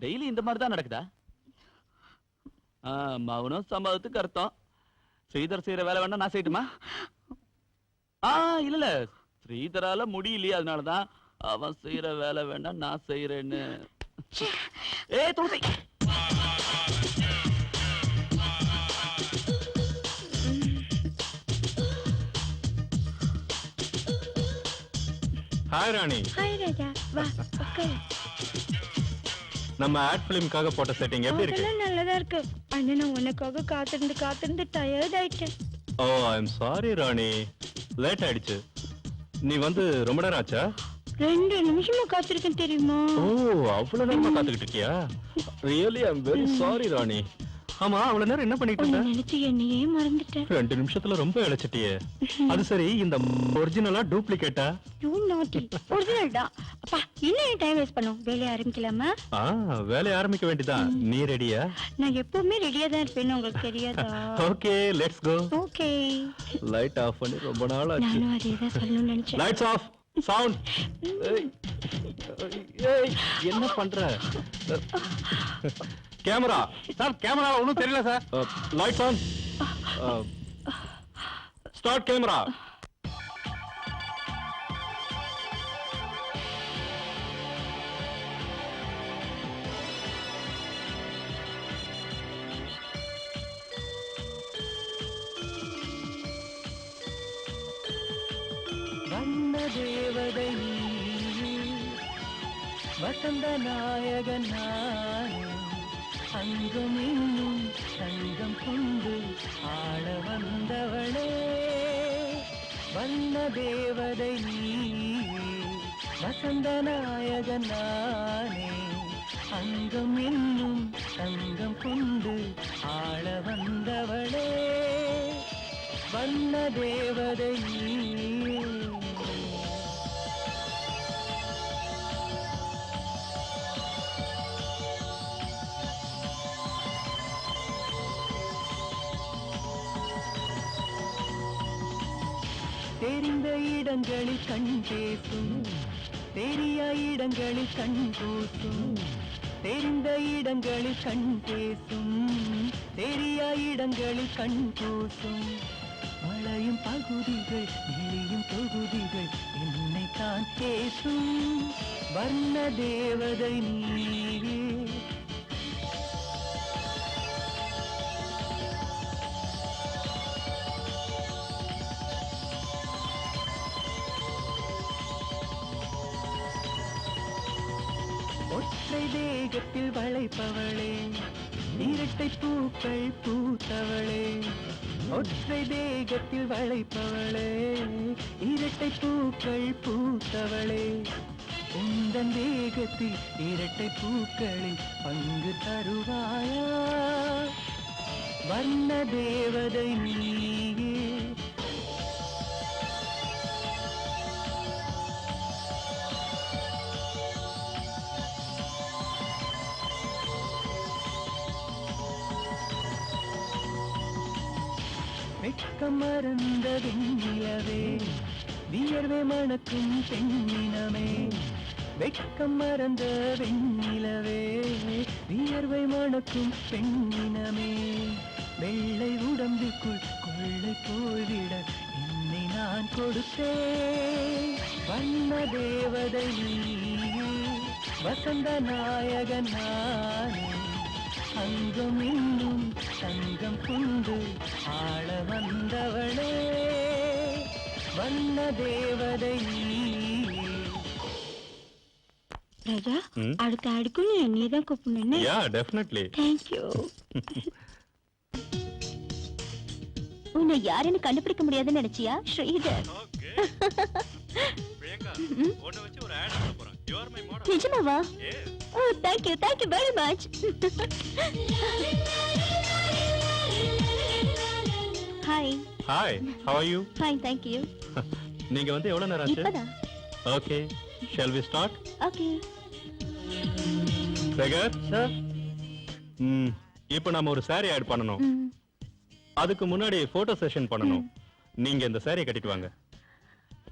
டெய்லி இந்த மாதிரி தான் நடக்குதா? மௌனம் சம்பவத்துக்கு அர்த்தம். ஸ்ரீதர் செய்யற வேலை வேணா நான் செய்யட்டுமா? இல்ல ஸ்ரீதரால முடியலையே, அதனாலதான் அவன் செய்யற வேலை வேணா நான் செய்யறேன்னு. துளசி, ஹாய் ராணி. ஹாய் ராஜா, வா உட்காரு. நம்ம ஆட் ஃபிலிம்காக போட்ட செட்டிங் எப்படி இருக்கு? நல்லதா இருக்கு. அண்ணா, நான் உனக்காக காத்திருந்து டயர்ட் ஆயிட்டேன். ஓ, ஐ அம் சாரி ராணி, லேட் ஆயிடுச்சு. நீ வந்து ரொம்ப நேரம் ஆச்சா? 2 நிமிஷமா காத்திருக்கேன் தெரியுமா? ஓ, அவ்வளவு நேரமா காத்துக்கிட்டு இருக்கியா? Really I am very sorry Rani. ஆமா, அவ்வளவு நேரம் என்ன பண்ணிட்டு இருந்த? நினைச்சு என்னையே மறந்துட்டேன். 2 நிமிஷத்துல ரொம்ப இழைச்சிட்டியே. அது சரி, இந்த ஒரிஜினலா டூப்ளிகேட்டா? யூ நாட்டி. ஒரிஜினல் தான். அப்பா, இன்னும் டைம் வேஸ்ட் பண்ணோம். வேலையை ஆரம்பிக்கலாமா? வேலையை ஆரம்பிக்க வேண்டியதான். நீ ரெடியா? நான் எப்பவுமே ரெடியா தான் இருப்பேன்னு உங்களுக்கு தெரியாதா? Okay, let's go. Okay. Light off பண்ணி ரொம்ப நாள் ஆச்சு. நானும் அதே தான் சொல்லணும்னு நினைச்சேன். Lights off, sound. என்ன பண்ற? கேமரா சார், கேமரா ஒன்றும் தெரியல sir. Lights on, start camera. வண்ண தேவதை வசந்த நாயகன் அங்கும் இன்னும் தங்கம் கொண்டு ஆள வந்தவளே. வண்ண தேவதை வசந்த நாயகன் அங்கும் இன்னும் தங்கம் கொண்டு ஆள வந்தவளே. வண்ண தேவதை தெரிந்த இடங்களில் கண் பேசும், தெரிய இடங்களில் கண் கூசும். தெரிந்த இடங்களில் கண் பேசும், தெரிய இடங்களில் கண் கூசும். மழையும் பகுதிகள் இழியும் தொகுதிகள் என்னை தான் பேசும். வர்ண தேவதை நீயே. ஒற்றை தேகத்தில் வளைப்பவளே, இரட்டை பூக்கள் பூத்தவளே. ஒற்றை தேகத்தில் வளைப்பவளே, இரட்டை பூக்கள் பூத்தவளே. உந்தன் தேகத்தில் இரட்டை பூக்களில் பங்கு தருவாயா? வர்ண தேவதை நீயே. வெட்கம் மறந்த வெண்ணிலவே வியர்வை மணக்கும் பெண்ணினமே வெட்கம் மறந்த வெண்ணிலவே வியர்வை மணக்கும் பெண்ணினமே வெள்ளை உடம்புக்குள் கொள்ளை போய்விட என்னை நான் கொடுத்தேன் வண்ண தேவதை நீயே வசந்த நாயகன் நானே அங்கம் இன்னும் தங்கம் கொண்டு ஆள வந்தவளே வண்ண தேவதை நீயே. ராஜா ம்? அடுத்த ஆடுக்குள்ள என்னைய தான் கூப்பிடணும் யா டெஃபினெட்லி. தேங்க்யூ. உன்னை யாருன்னு கண்டுபிடிக்க முடியாதுன்னு நினைச்சியா ஸ்ரீதர்? நிஜமாவா? Oh thank you very much. Hi. Hi, how are you? Fine thank you. நீங்க வந்து எவ்வளவு நேரம் ஆச்சு? இப்பதான். Okay, shall we start? Okay. Sekar sir இப்போ நாம ஒரு saree ஆட் பண்ணனும். அதுக்கு முன்னாடி போட்டோ செஷன் பண்ணனும். நீங்க இந்த saree கட்டிட்டு வாங்க.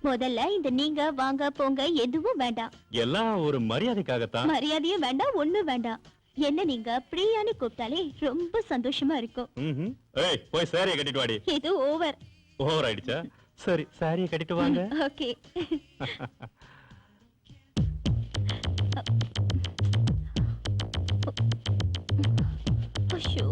முதல்ல இந்த நீங்க வாங்க போங்க எதுவும் வேண்டாம். எல்லாம் ஒரு மரியாதைக்காகத்தான். மரியாதையும் வேண்டாம் ஒண்ணும் வேண்டாம். என்ன நீங்க பிரியான்னு கூப்பிட்டாலே ரொம்ப சந்தோஷமா இருக்கும். ஏய் போய் saree கட்டிட்டு வாடி. இது ஓவர். ஓவர் ஆயிடுச்சா? சரி saree கட்டிட்டு வாங்க. ஓகே. ஐயோ.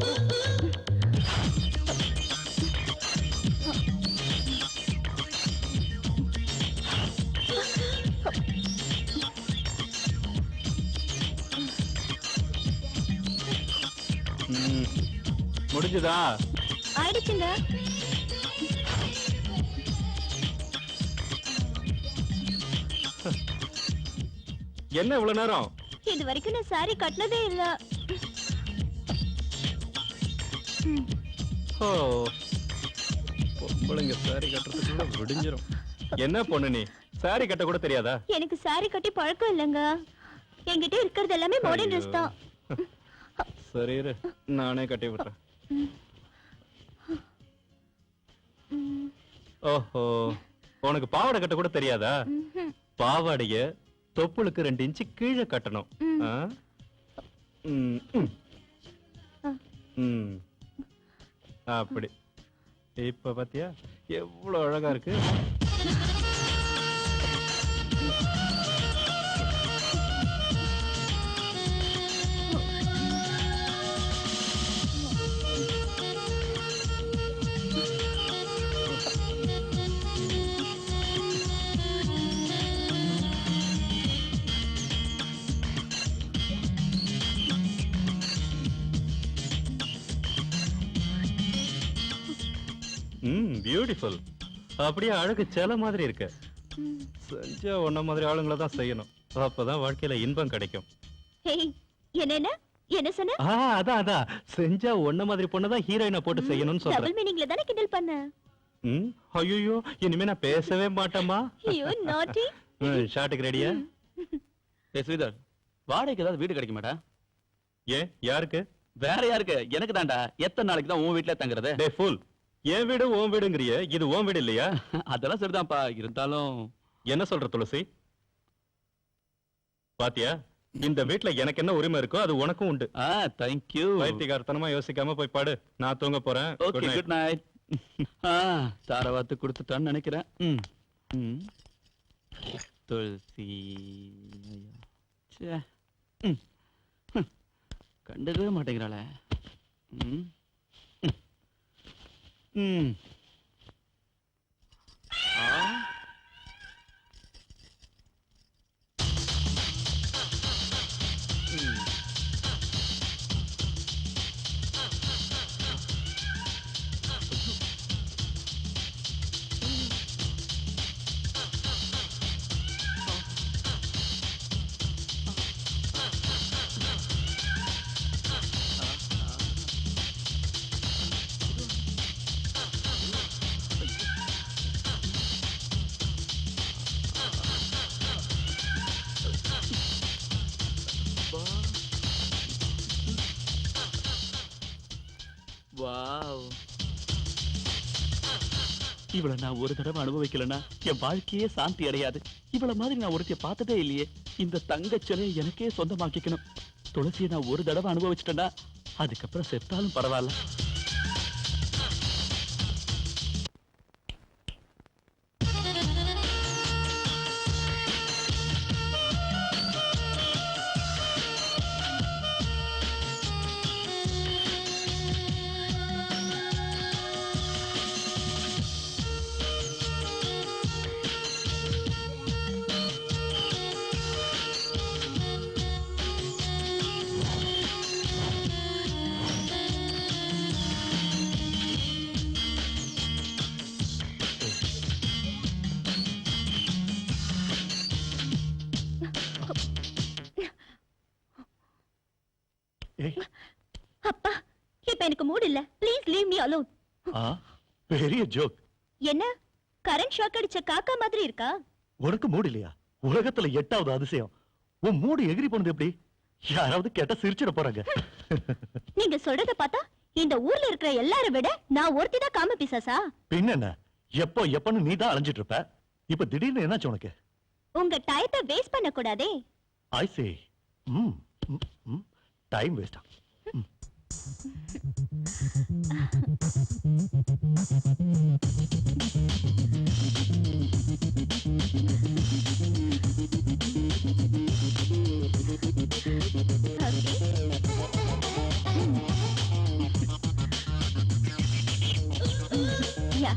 முடிஞ்சதா? ஆயிடுச்சுங்க. என்ன இவ்வளவு நேரம்? இது வரைக்கும் நான் சாரி கட்டினதே இல்ல. ஓ பொம்பளைங்க saree கட்டுறதுக்குள்ள விடிஞ்சிரும். என்ன பொண்ணு நீ saree கட்ட கூட தெரியாதா? எனக்கு சாரி கட்டி பழக்கம் இல்லைங்க. என்கிட்ட இருக்கிறது எல்லாமே மாடர்ன் ட்ரெஸ் தான். சரி இரு, நானே கட்டி விடுறேன். ஓஹோ, உனக்கு பாவாடை கட்ட கூட தெரியாதா? பாவாடைய தொப்புளுக்கு 2 இன்ச்சு கீழே கட்டணும். ஆ? அப்படி இப்ப பாத்தியா எவ்வளவு அழகா இருக்கு. பியூட்டிஃபுல். அப்படியே அழகு சேல மாதிரி இருக்கு. செஞ்சா உன்ன மாதிரி ஆளுங்களை தான் செய்யணும். அப்பதான் வாழ்க்கையில இன்பம் கிடைக்கும். என்ன சொன்ன? அதான் செஞ்சா உன்ன மாதிரி பொண்ணதான் ஹீரோயினை போட்டு செய்யணும்னு சொல்றேன். டபுள் மீனிங்ல தான கிண்டல் பண்ண. ஐயோ இனிமே நான் பேசவே மாட்டேமா. யூ நாட்டி. ஷாட்டுக்கு ரெடியா? ஏ ஸ்ரீதர், வாடகைக்கு ஏதாவது வீடு கிடைக்க மாட்டா? ஏன் யாருக்கு? வேற யாருக்கு? எனக்கு தான்டா. எத்தனை நாளைக்கு தான் உன் வீட்டுல தங்குறது? டே ஃபுல், என் வீடு உன் வீடுங்கறியே, இது உன் வீடு இல்லையா? அதெல்லாம் சரிதான்ப்பா, இருந்தாலும் என்ன சொல்ற துளசி? பாத்தியா, இந்த வீட்ல எனக்கு என்ன உரிமை இருக்கோ அது உனக்கும் உண்டு. Thank you. பைத்தியக்காரத்தனமா யோசிக்காம போய் பாடு. நான் தூங்க போறேன். Okay, good night. தாரவாத்து கொடுத்துட்டான்னு நினைக்கிறேன். துளசி ச்சே. கண்டுக்கவே மாட்டேங்கிறாளே. இவளை நான் ஒரு தடவை அனுபவிக்கலன்னா என் வாழ்க்கையே சாந்தி அடையாது. இவள மாதிரி நான் ஒருத்திய பார்த்ததே இல்லையே. இந்த தங்கச் சிலையை எனக்கே சொந்தமாக்கிக்கணும். துளசியை நான் ஒரு தடவை அனுபவிச்சிட்டேன்னா அதுக்கப்புறம் செத்தாலும் பரவாயில்ல. ஏய், அப்பா இப்ப எனக்கு மூட் இல்ல. Please leave me alone. ஆ, பெரிய ஜோக். என்ன கரண்ட் ஷாக் அடிச்ச காக்கா மாதிரி இருக்கா? உனக்கு மூடு இல்லையா? உலகத்துல 8வது அதிசயம். உன் மூடு எகிரி போனது எப்படி? யாராவது கேட்டா சிரிச்சிட போறாங்க. நீங்க சொல்றத பார்த்தா இந்த ஊர்ல இருக்கிற எல்லாரை விட நான் ஒருத்தி தான் காம பிசாசா? பின்ன என்ன, எப்போ எப்பன்னு நீ தான் அலைஞ்சிட்டு இருப்ப. இப்ப திடீர்னு என்னாச்சு உனக்கு? உங்க டயத்தை வேஸ்ட் பண்ண கூடாதே. ஐ சே. டைம் வேஸ்டா? Yeah.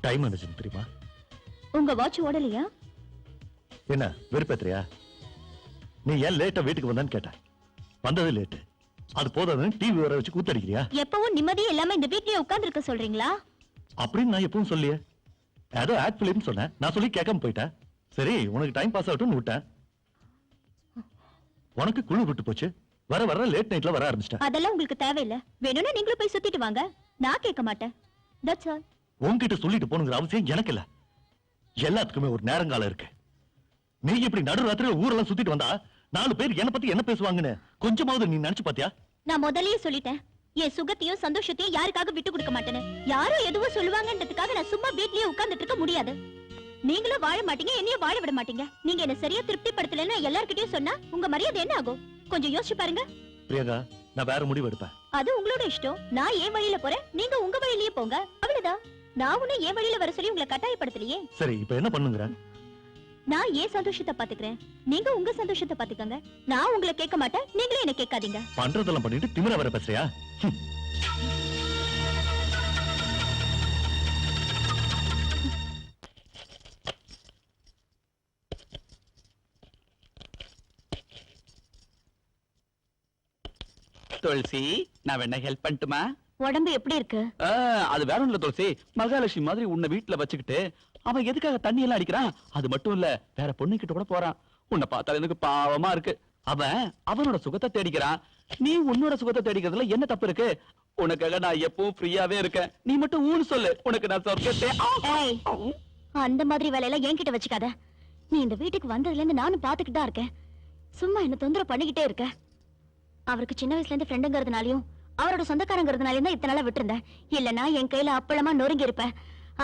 டைம் என்ன தெரியுமா? உங்க வாட்ச் ஓடலையா? என்ன வெறுப்பேத்துறியா? நீ ஏன் லேட்டா வீட்டுக்கு வந்தான்னு கேட்ட. வந்தது லேட்டு. அது போதாதுன்னு டிவி வர வச்சு கூத்தடிக்கிறியா? எப்பவும் நிம்மதியே இல்லாம இந்த வீட்லயே உட்கார்ந்து இருக்க சொல்றீங்களா? அப்படின்னு நான் எப்பவும் சொல்லியே. ஏதோ ஆட் பிலிம்னு சொன்னேன். நான் சொல்லி கேட்காம போயிட்டேன். சரி உனக்கு டைம் பாஸ் ஆகட்டும்னு விட்டேன். உனக்கு குழு விட்டு போச்சு. வர வர லேட் நைட்ல வர ஆரம்பிச்சிட்டேன். அதெல்லாம் உங்களுக்கு தேவையில்லை. வேணும்னா நீங்களும் போய் சுத்திட்டு வாங்க. நான் கேட்க மாட்டேன். That's all. உன்கிட்ட சொல்லிட்டு போகணுங்கிற அவசியம் எனக்கு இல்ல. எல்லாத்துக்குமே ஒரு நேரங்காலம் இருக்கு. நீ இப்படி நடுராத்திரியில ஊரெல்லாம் சுத்திட்டு வந்தா 4 பேர் என்ன பத்தி என்ன பேசுவாங்கன்னு கொஞ்சமாவது நீ நினைச்சு பாத்தியா? நான் முதல்லயே சொல்லிட்டேன். என் சுகத்தையும் சந்தோஷத்தையும் யாருக்காக விட்டு கொடுக்க மாட்டேன்னு. யாரோ எதுவும் சொல்லுவாங்கன்றதுக்காக நான் சும்மா வீட்லயே உட்கார்ந்துட்டு இருக்க முடியாது. நீங்களும் வாழ மாட்டீங்க, என்னையும் வாழ விட மாட்டீங்க. நீங்க என்ன சரியா திருப்திப்படுத்தலன்னு எல்லார்கிட்டயும் சொன்னா உங்க மரியாதை என்ன ஆகும்? கொஞ்சம் யோசிச்சு பாருங்க. பிரியங்கா, நான் வேற முடிவு எடுப்பேன். அது உங்களோட இஷ்டம். நான் என் வழியில போறேன், நீங்க உங்க வழியிலேயே போங்க. அவ்வளவுதான். நான் ஒன்னும் என் வழியில வர சொல்லி உங்களை கட்டாயப்படுத்தலையே. சரி இப்ப என்ன பண்ணுங்கற? நான் ஏன் சந்தோஷத்தை பாத்துக்கிறேன், நீங்க உங்க சந்தோஷத்தை பாத்துக்கங்க. நான் உங்களை கேட்க மாட்டேன், நீங்களே என்ன கேட்காதீங்க. பண்றதெல்லாம் பண்ணிட்டு திமிரா வர பேசுறியா? துளசி நான் வேணா ஹெல்ப் பண்ணட்டுமா? உடம்பு எப்படி இருக்கு? அது வேற ஒண்ணுல துளசி, மகாலட்சுமி மாதிரி உன்னை வீட்டுல வச்சுக்கிட்டு அவன் எதுக்காக தண்ணி எல்லாம் அடிக்கிறான்? அது மட்டும் இல்ல, வேற பொண்ணு கிட்ட கூட போறான். உன்னை பார்த்தா எனக்கு பாவமா இருக்கு. அவன் அவனோட சுகத்தை தேடிக்கிறான், நீ உன்னோட சுகத்தை தேடிக்கிறதுல என்ன தப்பு இருக்கு? உனக்காக நான் எப்பவும் ஃப்ரீயாவே இருக்கேன். நீ மட்டும் ஊன்னு சொல்லு, உனக்கு நான் சொர்க்கத்தை. ஏய், அந்த மாதிரி வேலையெல்லாம் என்கிட்ட வச்சுக்காத. நீ இந்த வீட்டுக்கு வந்ததுல இருந்து நானும் பாத்துக்கிட்டு தான் இருக்கேன். சும்மா என்ன தொந்தரவு பண்ணிக்கிட்டே இருக்க. அவருக்கு சின்ன வயசுல இருந்து ஃப்ரெண்டுங்கிறதுனாலயும் அவரோட சொந்தக்காரங்கிறதுனாலயும் தான் இத்தனை நாளா விட்டுருந்தேன். இல்லன்னா என் கையில அப்பளமா நொறுங்கி இருப்பேன்.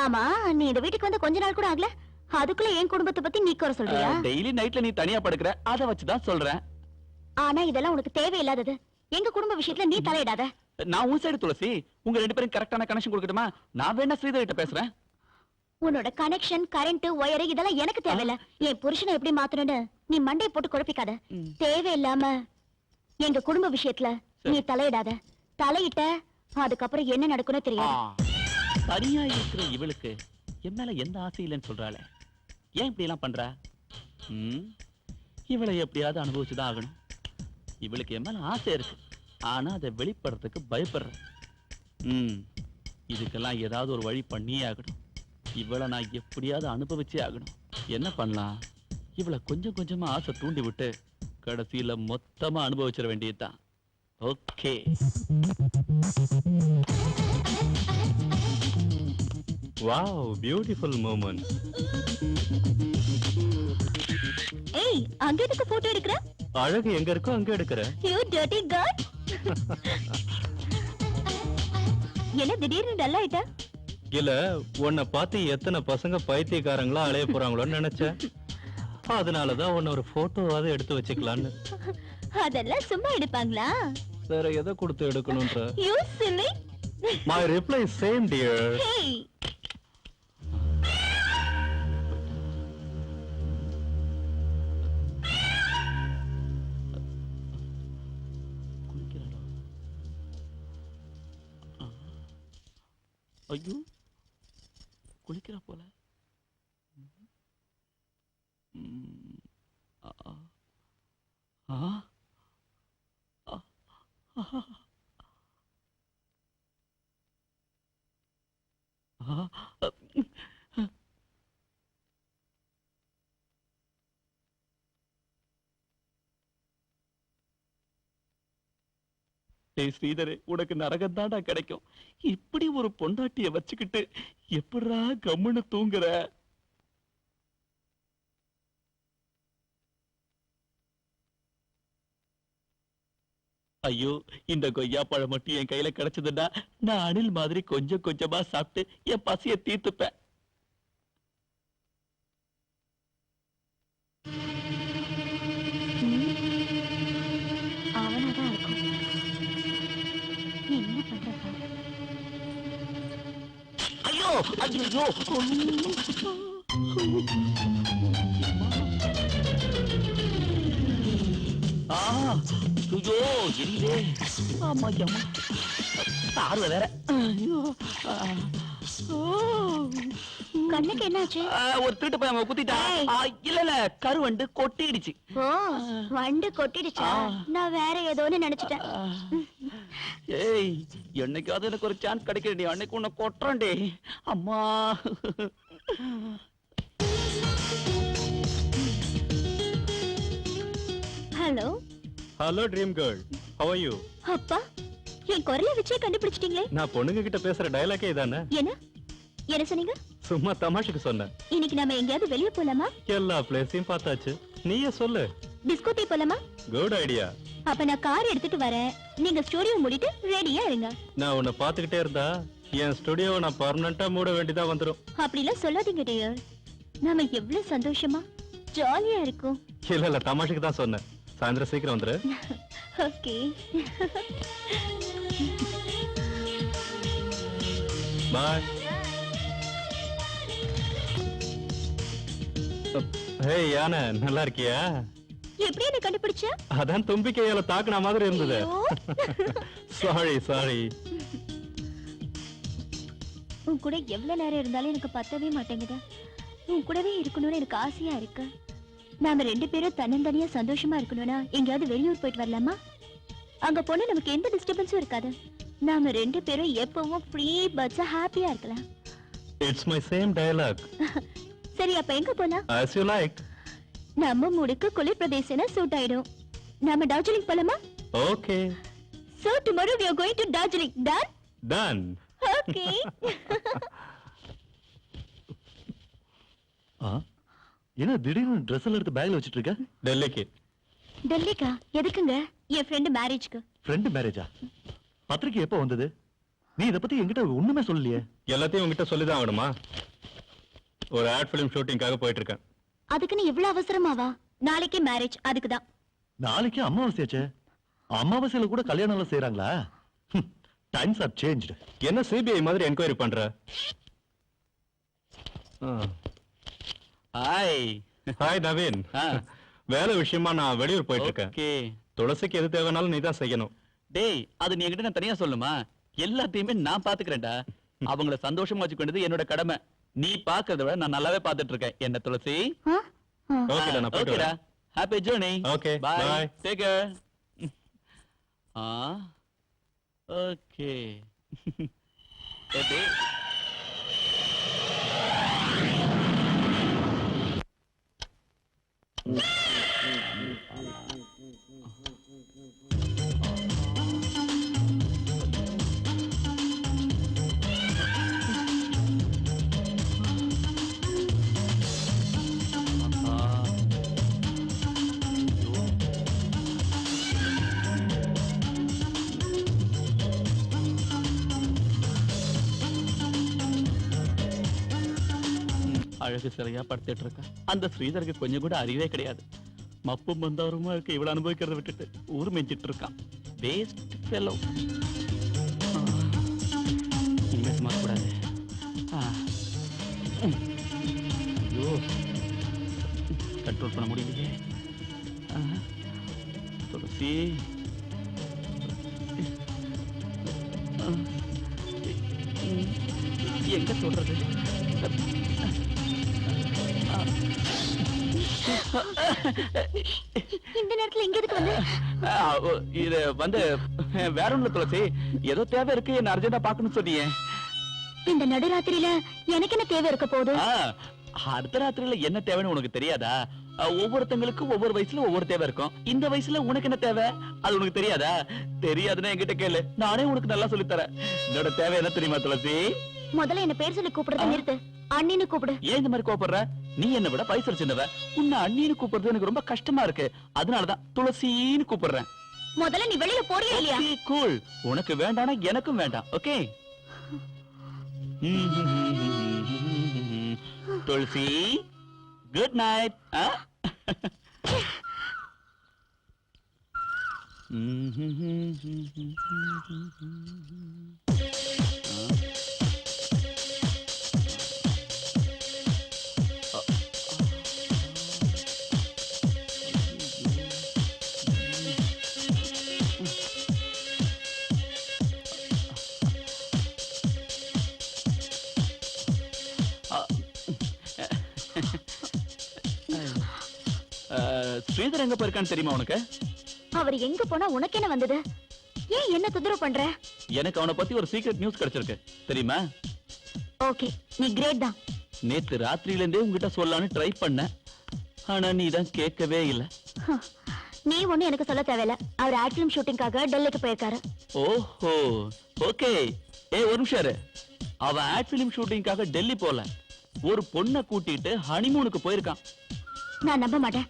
ஆமா, நீ இந்த வீட்டுக்கு வந்து கொஞ்ச நாள் கூட ஆகல, அதுக்குள்ள என் குடும்பத்தை பத்தி நீ குறை சொல்றியா? டெய்லி நைட்ல நீ தனியா படுக்கிற, அத வச்சுதான் சொல்றேன். ஆனா இதெல்லாம் உனக்கு தேவையில்லாதது. எங்க குடும்ப விஷயத்துல நீ தலையிடாத. நான் உன் சைடு துளசி, உங்க ரெண்டு பேரும் கரெக்டான கனெக்ஷன் கொடுக்கட்டுமா? நான் வேணா ஸ்ரீதர் கிட்ட பேசுறேன். உன்னோட கனெக்ஷன், கரண்ட், ஒயர் இதெல்லாம் எனக்கு தேவையில்ல. என் புருஷனை எப்படி மாத்தணும்னு நீ மண்டையை போட்டு குழப்பிக்காத. தேவையில்லாம எங்க குடும்ப விஷயத்துல நீ தலையிடாத. தலையிட்ட அதுக்கப்புறம் என்ன நடக்கும்னு தெரியாது. தனியா இருக்கிற இவளுக்கு என் மேல எந்த ஆசை இல்லைன்னு சொல்றாளே, ஏன் இப்படி எல்லாம் பண்றா? இவளை எப்படியாவது அனுபவிச்சுதான் ஆகணும். இவளுக்கு என் மேல ஆசை இருக்கு, ஆனா அதை வெளிப்படுறதுக்கு பயப்படுறேன். இதுக்கெல்லாம் ஏதாவது ஒரு வழி பண்ணியே ஆகணும். இவளை நான் எப்படியாவது அனுபவிச்சே ஆகணும். என்ன பண்ணலாம்? இவளை கொஞ்சம் கொஞ்சமா ஆசை தூண்டி விட்டு கடைசியில மொத்தமா அனுபவிச்சிட வேண்டியதுதான். ஓகே. Wow, beautiful moment. ஏய், அங்க எதுக்கு போட்டோ எடுக்கற? அழகு எங்க இருக்கோ அங்க எடுக்கற. You dirty cat. என்ன திடீர்னு டல் ஆயிட்ட? இல்ல, உன்னை பார்த்து எத்தனை பசங்க பைத்தியக்காரங்களா அலைய போறாங்களோன்னு நினைச்சேன். அதனாலதான் உன்னை ஒரு போட்டோவாவது எடுத்து வச்சுக்கலான்னு. அதெல்லாம் சும்மா எடுப்பாங்களா? வேற எதை கொடுத்து எடுக்கணும்ன்ற? You silly. My reply is same dear. Hey. ஐயோ, குளிக்கிறா போல. ஸ்ரீதரே, உனக்கு நரகம் தாண்டா கிடைக்கும். இப்படி ஒரு பொண்டாட்டிய வச்சுக்கிட்டு எப்படா கம்முன்னு தூங்குற? ஐயோ, இந்த கொய்யா பழம் மட்டும் என் கையில கிடைச்சதுன்னா நான் அணில் மாதிரி கொஞ்சம் கொஞ்சமா சாப்பிட்டு என் பசிய தீர்த்துப்பேன். அவனாதான் இருக்கும். என்ன பண்றதா? ஐயோ ஐயோ, ஐயோ எரியுதே. ஆமா அம்மா, தாருவ வேற. கண்ணுக்கு என்னாச்சு? ஒரு திருட்டு பையன் குத்திட்டா. இல்ல இல்ல, கருவண்டு கொட்டிடுச்சு. ஓ, வண்டு கொட்டிடுச்சா? நான் வேற ஏதோன்னு நினைச்சிட்டேன். ஏய், என்னைக்காவது எனக்கு ஒரு சான்ஸ் கிடைக்கிறேன், அன்னைக்கு உன்னை கொட்டுறேன்டே. அம்மா. Hello. Hello dream girl, how are you? அப்பா, என் குரலை வச்சே கண்டுபிடிச்சிட்டீங்களே. நான் பொண்ணுங்க கிட்ட பேசுற டயலாக்கே இதானே. என்ன சொன்னீங்க? சும்மா தமாஷுக்கு சொன்னேன். இன்னைக்கு நாம எங்கயாவது வெளிய போலாமா? எல்லா பிளேஸையும் பார்த்தாச்சு, நீயே சொல்லு. டிஸ்கோதே போலாமா? Good idea. அப்ப நான் கார் எடுத்துட்டு வரேன், நீங்க ஸ்டுடியோ மூடிட்டு ரெடியா இருங்க. நான் உன்னை பாத்துக்கிட்டே இருந்தா என் ஸ்டுடியோவை நான் பர்மனண்டா மூட வேண்டியதா வந்துரும். அப்படிலாம் சொல்லாதீங்க டியர். நாம எவ்வளவு சந்தோஷமா ஜாலியா இருக்கும். இல்ல இல்ல, தமாஷுக்கு தான் சொன்னேன். சாயந்தரம் சீக்கிரம் வந்துரு. ஓகே. பாய். ஹேய் யானை, நல்லா இருக்கியா? எப்படி என்ன கண்டுபிடிச்ச? அதான் தும்பிக்கையால தாக்குன மாதிரி இருந்தது. Sorry sorry. உன் கூட எவ்வளவு நேரம் இருந்தாலும் எனக்கு பத்தவே மாட்டேங்குது. உன் கூடவே இருக்கணும்னு எனக்கு ஆசையா இருக்கு. நாம ரெண்டு பேரும் தன்னந்தனியா சந்தோஷமா இருக்கணும்னா எங்கேயாவது வெளியூர் போயிட்டு வரலாமா? அங்க போனா நமக்கு எந்த டிஸ்டர்பன்ஸும் இருக்காது. நாம 2 பேரும் எப்பவும் ஃப்ரீ பர்ட்ஸா ஹாப்பியா இருக்கலாம். It's my same dialogue. சரி, அப்ப எங்க போலாம்? as you like. நம்ம மூடுக்கு குளிர் பிரதேசம்னா சூட் ஆயிடும். நாம டார்ஜிலிங் போலாமா? Okay. So tomorrow we are going to Darjeeling. Done? Done. Okay. என்ன திடீர்னு ட்ரெஸ் எல்லாம் எடுத்து பேக்ல வச்சிட்டு இருக்க? டெல்லிக்கு. டெல்லிக்கா? எதுக்குங்க? என் ஃப்ரெண்ட் மேரேஜ்க்கு. ஃப்ரெண்ட் மேரேஜா? பத்திரிக்கை எப்போ வந்தது? நீ இத பத்தி என்கிட்ட ஒண்ணுமே சொல்லலையே. எல்லாத்தையும் உங்ககிட்ட சொல்லிதான் ஆகணுமா? ஒரு ஆட் ஃபிலிம் ஷூட்டிங்காக போயிட்டு இருக்கேன். அதுக்குன்னு இவ்வளவு அவசரமாவா? நாளைக்கே மேரேஜ், அதுக்குதான். நாளைக்கு அமாவாசையாச்சே. அமாவாசையில கூட கல்யாணம் எல்லாம் செய்யறாங்களா? Times are changed. என்ன சிபிஐ மாதிரி என்கொயரி பண்ற? ஹாய். ஹாய் நவீன். வேலை விஷயமா நான் வெளியூர் போயிட்டு இருக்கேன். ஓகே. துளசிக்கு எது தேவைனாலும் நீ தான் செய்யணும். டேய், அது நீ என்கிட்ட நான் தனியா சொல்லுமா? எல்லாத்தையுமே நான் பாத்துக்கிறேன்டா. அவங்கள சந்தோஷமா வச்சுக்க வேண்டியது என்னோட கடமை. நீ பாக்குறத விட நான் நல்லாவே பாத்துட்டு இருக்கேன். என்ன துளசி? ஓகேடா, நான் போயிட்டு ஓகேடா. வரேன். Happy journey. Okay, bye. bye. Take care. Okay. எப்படி? அழகு சிலையா படுத்துட்டு இருக்கா. அந்த ஸ்ரீதருக்கு கொஞ்சம் கூட அறிவே கிடையாது. மப்பும் வந்தவருமா இருக்க இவ்வளவு அனுபவிக்கிறத விட்டுட்டு ஊர் மெஞ்சிட்டு இருக்கான். Waste fellow. இனிமே சும்மா கூடாது. ஐயோ, கண்ட்ரோல் பண்ண முடியலையே. துளசி, எங்க சொல்றது? இந்த நேரத்துல எங்க எதுக்கு வந்து? இது வந்து வேற ஒண்ணு துளசி, ஏதோ தேவை இருக்கு, என்ன அர்ஜென்டா பாக்கணும்னு சொன்னீங்க. இந்த நடுராத்திரியில எனக்கு என்ன தேவை இருக்க போகுது? அர்த்தராத்திரியில என்ன தேவைன்னு உனக்கு தெரியாதா? ஒவ்வொருத்தங்களுக்கும் ஒவ்வொரு வயசுல ஒவ்வொரு தேவை இருக்கும். இந்த வயசுல உனக்கு என்ன தேவை அது உனக்கு தெரியாதா? தெரியாதுன்னா என்கிட்ட கேளு, நானே உனக்கு நல்லா சொல்லி தரேன். என்னோட தேவை என்ன தெரியுமா துளசி? முதல்ல என்ன பேர் சொல்லி கூப்பிடுறத நிறுத்து. அண்ணின்னு கூப்பிடு. ஏன் இந்த மாதிரி கோபப்படுற? நீ என்ன விட வயசு சின்னவ. உன்னை அண்ணின்னு கூப்பிடுறது எனக்கு ரொம்ப கஷ்டமா இருக்கு. அதனாலதான் துளசின்னு கூப்பிடுறேன். முதல்ல நீ வெளியில போறியா இல்லையா? கூல். உனக்கு வேண்டானா எனக்கும் வேண்டாம். ஓகே துளசி, குட் நைட். ஸ்ரீதர் எங்க போயிருக்கான்னு தெரியுமா உனக்கு? அவர் எங்க போனா உனக்கு என்ன வந்தது? ஏன் என்ன தொந்தரவு பண்ற? எனக்கு அவனை பத்தி ஒரு சீக்ரெட் நியூஸ் கிடைச்சிருக்கு தெரியுமா? ஓகே, நீ கிரேட் தான். நேத்து ராத்திரியில இருந்தே உங்ககிட்ட சொல்லலாம்னு ட்ரை பண்ண, ஆனா நீ தான் கேட்கவே இல்ல. நீ ஒண்ணு எனக்கு சொல்ல தேவையில்ல. அவர் ஆட் ஃபிலிம் ஷூட்டிங்காக டெல்லிக்கு போயிருக்காரு. ஓஹோ, ஓகே. ஒரு நிமிஷம் இரு. அவன் ஆட் ஃபிலிம் ஷூட்டிங்காக டெல்லி போல, ஒரு பொண்ணை கூட்டிட்டு ஹனிமூனுக்கு போயிருக்கான். நான் நம்ப மாட்டேன்.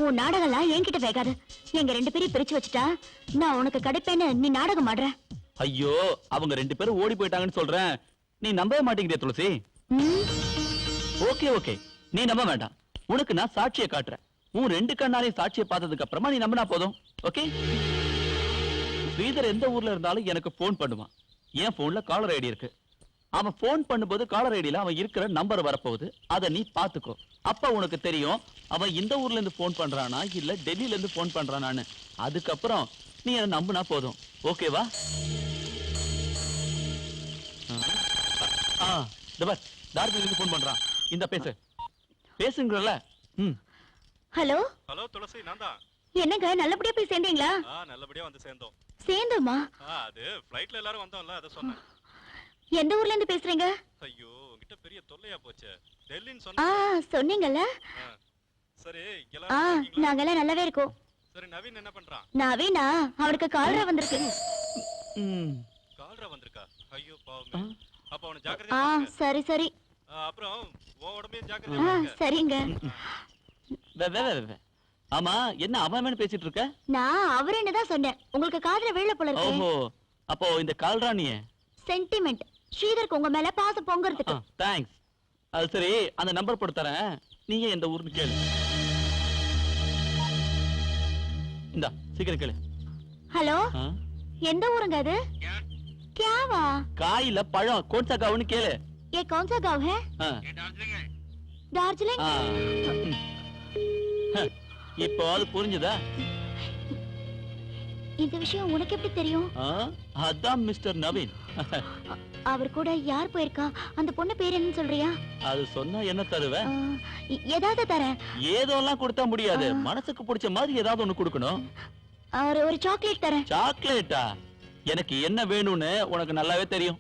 உன் நாடகம்லாம் என்கிட்ட வேகாது. எங்க 2 பேரையும் பிரிச்சு வச்சுட்டா நான் உனக்கு கிடைப்பேன்னு நீ நாடகம் ஆடுற. ஐயோ, அவங்க 2 பேரும் ஓடி போயிட்டாங்கன்னு சொல்றேன். நீ நம்பவே மாட்டேங்கிறிய துளசி. ஓகே ஓகே, நீ நம்ப வேண்டாம். உனக்கு நான் சாட்சியை காட்டுறேன். உன் 2 கண்ணாலையும் சாட்சியை பார்த்ததுக்கு அப்புறமா நீ நம்பினா போதும். ஓகே? ஸ்ரீதர் எந்த ஊர்ல இருந்தாலும் எனக்கு போன் பண்ணுவான். என் போன்ல காலர் ஐடி இருக்கு. அவன் போன் பண்ணும்போது காலர் ஐடியில அவன் இருக்கிற நம்பர் வரப்போகுது. அதை நீ பாத்துக்கோ. அப்ப உனக்கு தெரியும் அவன் இந்த ஊர்ல இருந்து போன் பண்றானா இல்ல டெல்லியில இருந்து போன் பண்றானான்னு. அதுக்கப்புறம் நீ என்ன நம்பினா போதும். ஓகேவா? தார்மீலுக்கு போன் பண்றான். இந்த பேசு பேசுங்கறல. ஹலோ ஹலோ துளசி, நான் தான். என்னங்க நல்லபடியா போய் சேர்ந்தீங்களா? நல்லபடியா வந்து சேர்ந்தோம். சேர்ந்தோமா? அது ஃளைட்ல எல்லாரும் வந்தோம்ல, அத சொன்னேன். எந்த ஊர்ல இருந்து பேசுறீங்க? ஐயோ, உன்கிட்ட பெரிய தொல்லையா போச்சே. டெல்லின்னு சொன்னீங்கல்ல. சரி, நாங்கெல்லாம் நல்லாவே இருக்கோம். சரி, நவீன் என்ன பண்றான்? நவீனா, அவனுக்கு கால்ரா வந்திருக்கு. கால்ரா வந்திருக்கா? ஐயோ பாவமே. அப்ப அவன ஜாக்கிரதையா பாருங்க. சரி சரி. அப்புறம் உன் உடம்பையும் ஜாக்கிரதையா பாருங்க. சரிங்க. ஆமா, என்ன அவன் பேசிட்டு இருக்க? நான் அவரேன்னு தான் சொன்னேன். உங்களுக்கு காதுல விழல போல இருக்கு. ஓஹோ, அப்போ இந்த கால்ராணியே சென்டிமெண்ட். ஸ்ரீதருக்கு உங்க மேல பாசம் பொங்கறதுக்கு. தேங்க்ஸ். அது சரி, அந்த நம்பர் போட்டு தரேன். நீங்க எந்த ஊர்னு கேளு. இந்தா, சீக்கிரம் கேளு. ஹலோ, எந்த ஊருங்க அது? क्यावा? காயில பழம், कौन सा गाँव கேளு. ये कौन सा गाँव है? दार्जिलिंग. இப்போ அது புரிஞ்சுதா? இந்த விஷயம் உனக்கு எப்படி தெரியும்? அதான் மிஸ்டர் நவீன். அவர் கூட யார் போயிருக்கா? அந்த பொண்ணு பேர் என்னன்னு சொல்றியா? அது சொன்னா என்ன தருவ? ஏதாவது தரேன். ஏதோலாம் கொடுத்தா முடியாது. மனசுக்கு பிடிச்ச மாதிரி ஏதாவது ஒண்ணு கொடுக்கணும். ஒரு சாக்லேட் தரேன். சாக்லேட்டா? எனக்கு என்ன வேணும்னு உனக்கு நல்லாவே தெரியும்.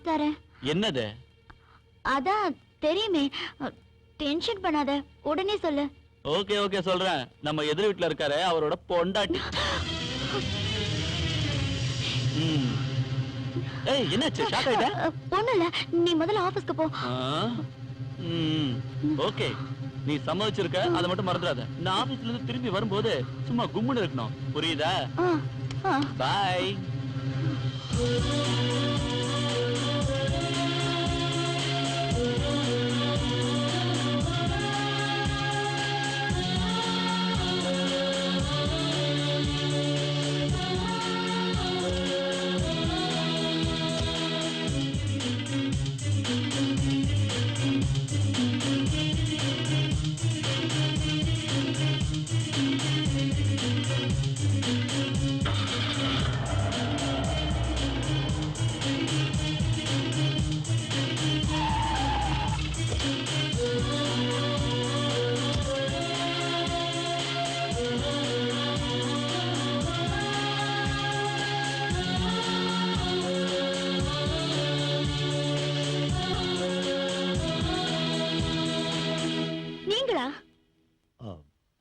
தரேன். என்னது? அதான் தெரியுமே. டென்ஷன் பண்ணாத, உடனே சொல்லு. ஓகே ஓகே சொல்றேன். நம்ம எதிர் வீட்டுல இருக்காரு, அவரோட பொண்டாட்டி. ஏய், என்னாச்சு? ஷாக் ஆயிட்ட? ஒண்ணும் இல்ல, நீ முதல்ல ஆபீஸ்க்கு போ. ஓகே, நீ சம்மதிச்சிருக்க, அதை மட்டும் மறந்துடாத. நான் ஆபீஸ்ல இருந்து திரும்பி வரும்போது சும்மா கும்முன்னு இருக்கணும், புரியுதா? பாய்.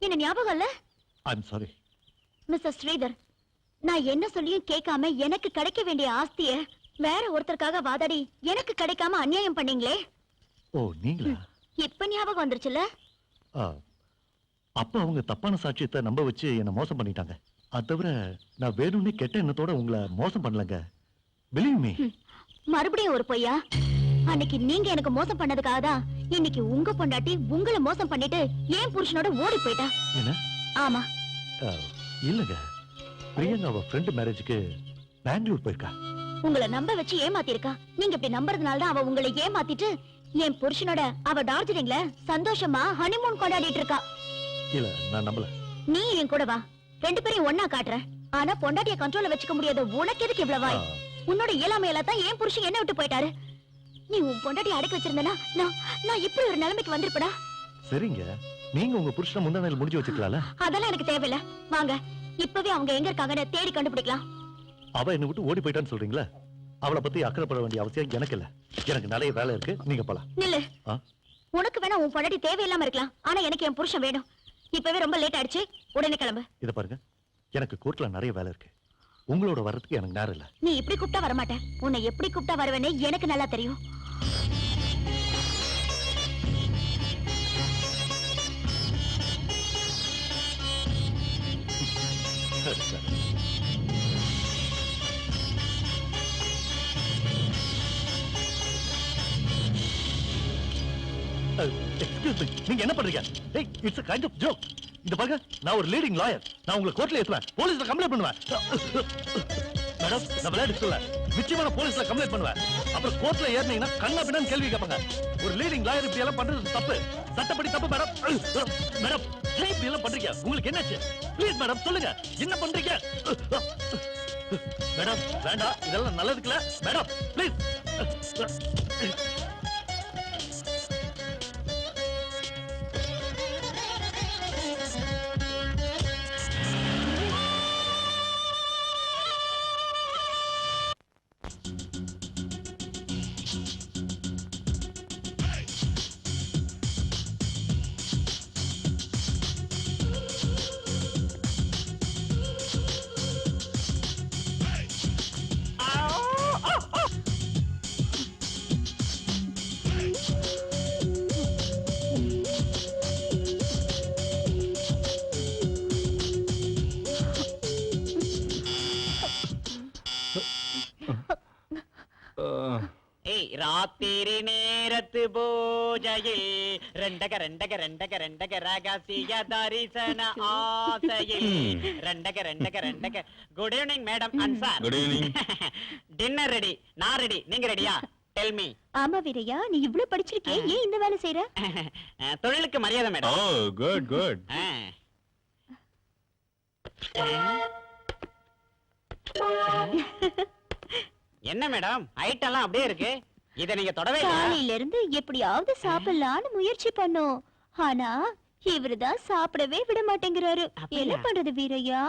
என்ன ஞாபகம் இல்ல? I'm sorry. மிஸ்டர் ஸ்ரீதர், நான் என்ன சொல்லியும் கேட்காம எனக்கு கிடைக்க வேண்டிய ஆஸ்திய வேற ஒருத்தருக்காக வாதாடி எனக்கு கிடைக்காம அநியாயம் பண்ணீங்களே. ஓ, நீங்களா? இப்ப ஞாபகம் வந்துருச்சுல? அப்ப அவங்க தப்பான சாட்சியத்தை நம்ப வச்சு என்ன மோசம் பண்ணிட்டாங்க. அது தவிர நான் வேணும்னே கெட்ட எண்ணத்தோட உங்களை மோசம் பண்ணலங்க. Believe me. மறுபடியும் ஒரு பொய்யா? அன்னைக்கு நீங்க எனக்கு மோசம் பண்ணதுக்காக தான் இன்னைக்கு உங்க பொண்டாட்டி உங்களை மோசம் பண்ணிட்டு ஏன் புருஷனோட ஓடி போயிட்டா. என்ன? ஆமா. இல்லங்க, பிரியங்கா அவ ஃப்ரெண்ட் மேரேஜுக்கு பெங்களூர் போயிருக்கா. உங்களை நம்ப வச்சு ஏமாத்திருக்கா. நீங்க இப்படி நம்புறதுனால தான் அவ உங்களை ஏமாத்திட்டு என் புருஷனோட அவ டார்ஜிலிங்ல சந்தோஷமா ஹனிமூன் கொண்டாடிட்டு இருக்கா. இல்ல, நான் நம்பல. நீ என் கூட வா, ரெண்டு பேரையும் ஒன்னா காட்டுறேன். ஆனா பொண்டாட்டிய கண்ட்ரோல்ல வச்சுக்க முடியாத உனக்கு எதுக்கு இவ்வளவு வாய்? உன்னோட இயலாமையில தான் என் புருஷன் என்ன விட்டு போயிட்டாரு. நீ உன் பொண்டாட்டி அடக்கி வச்சிருந்தனா நான் இப்படி ஒரு நிலைமைக்கு வந்திருப்படா. சரிங்க, நீங்க உங்க புருஷனை முந்தானையில முடிஞ்சு வச்சுக்கலாம்ல. அதெல்லாம் எனக்கு தேவையில்ல. வாங்க, இப்பவே அவங்க எங்க இருக்காங்கன்னு தேடி கண்டுபிடிக்கலாம். அவ என்ன விட்டு ஓடி போயிட்டான்னு சொல்றீங்களா? அவளை பத்தி அக்கறைப்பட வேண்டிய அவசியம் எனக்கு இல்ல. எனக்கு நிறைய வேலை இருக்கு, நீங்க போலாம். நில்லு. உனக்கு வேணா உன் பொண்டாட்டி தேவையில்லாம இருக்கலாம், ஆனா எனக்கு என் புருஷன் வேணும். இப்பவே ரொம்ப லேட் ஆயிடுச்சு, உடனே கிளம்பு. இத பாருங்க, எனக்கு கோர்ட்ல நிறைய வேலை இருக்கு. உங்களோட வர்றதுக்கு எனக்கு நேரம் இல்ல. நீ இப்படி கூப்பிட்டா வரமாட்டேன். உன்னை எப்படி கூப்பிட்டா வருவேன்னு எனக்கு நல்லா தெரியும். எக்ஸ்கியூஸ் மீ, நீங்க என்ன பண்றீங்க? ஏய், it's a kind of joke. இந்த பாருங்க, நான் ஒரு லீடிங் லாயர். நான் உங்களை கோர்ட்ல ஏத்துவேன், போலீஸ்ல கம்ப்ளைண்ட் பண்ணுவேன். மேடம், நான் விளையாட்டு சொல்ல, நிச்சயமா போலீஸ்ல கம்ப்ளைண்ட் பண்ணுவேன். அப்புறம் கோர்ட்ல ஏறினீங்கன்னா கண்ணா பின்னான்னு கேள்வி கேட்பாங்க. ஒரு லீடிங் லாயர் இப்படி எல்லாம் பண்றது தப்பு, சட்டப்படி தப்பு. மேடம், மேடம், ஏன் இப்படி எல்லாம் பண்றீங்க? உங்களுக்கு என்னாச்சு? ப்ளீஸ் மேடம், சொல்லுங்க, என்ன பண்றீங்க? மேடம், வேண்டாம், இதெல்லாம் நல்லதுக்குல. Madam, please. ஏய் ராத்திரி நேரத்து பூஜையில் ரெண்டக ரகசிய தரிசன ஆசையில் ரெண்டக good evening madam and sir. Good evening. Dinner ready, நான் ரெடி, நீங்க ரெடியா? Tell me. ஆமா வீரையா, நீ இவ்ளோ படிச்சிருக்கே, ஏன் இந்த வேலை செய்யற? தொழிலுக்கு மரியாதை ஓ மேடம். Good good. என்ன மேடம் ஐட்டம் எல்லாம் அப்படியே இருக்கு, இத நீங்க தொடவே இல்ல. காலையில இருந்து எப்படியாவது சாப்பிடலாம்னு முயற்சி பண்ணோம், ஆனா இவருதான் சாப்பிடவே விட மாட்டேங்கிறாரு. அப்படியா? என்ன பண்றது வீரையா?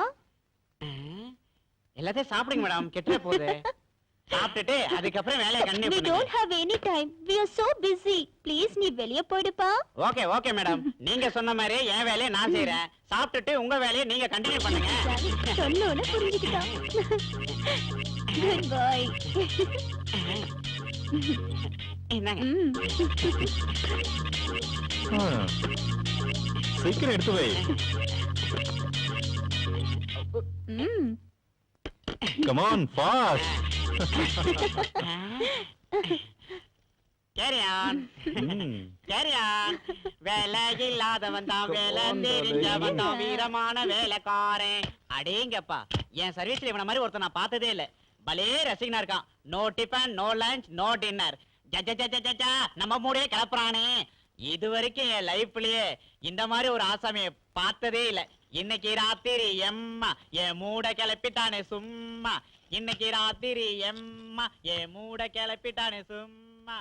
எல்லாத்தையும் சாப்பிடுங்க மேடம், கெட்டுற போகுது. சாப்பிட்டுட்டு அதுக்கப்புறம் வேலையை கண்டினியூ We பண்ணுங்க. don't have any time. We are so busy. Please நீ வெளிய போயிடுப்பா. ஓகே ஓகே மேடம், நீங்க சொன்ன மாதிரி என் வேலையை நான் செய்யறேன். சாப்பிட்டுட்டு உங்க வேலையை நீங்க கண்டினியூ பண்ணுங்க. சொன்னோன்னு புரிஞ்சுக்கிட்டான். Good boy. என்னங்க சீக்கிரம் எடுத்து வை. ம். Come on fast. Carry on carry on. வேலை இல்லாதவன் தான் வேலை தெரிஞ்சவன் தான் வீரமான வேலைக்காரன். அடேங்கப்பா, என் சர்வீஸ்ல இவன மாதிரி ஒருத்தன் நான் பார்த்ததே இல்ல. பலே ரசிகனா இருக்கான். No tiffin, no lunch, no dinner. ஜஜஜஜஜா நம்ம மூடே கிளப்புறானே. இது வரைக்கும் என் லைஃப்லயே இந்த மாதிரி ஒரு ஆசாமியை பார்த்ததே இல்ல. இன்னைக்கு ராத்திரி எம்மா என் மூட கிளப்பிட்டானே சும்மா. இன்னைக்கு ராத்திரி எம்மா என் மூட கிளப்பிட்டானே சும்மா.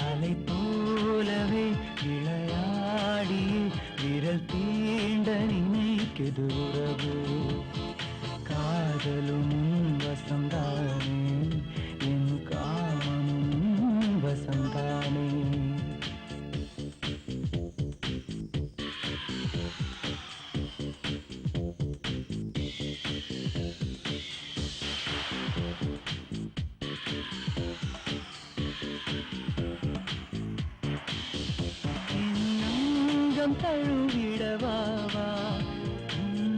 அலை போலவே விளையாடி விரல் தீண்ட நினைக்குது உறவு. காதலும் வசந்தானே, என் காமமும் வசந்தானே. என் தழுவிடவாவா,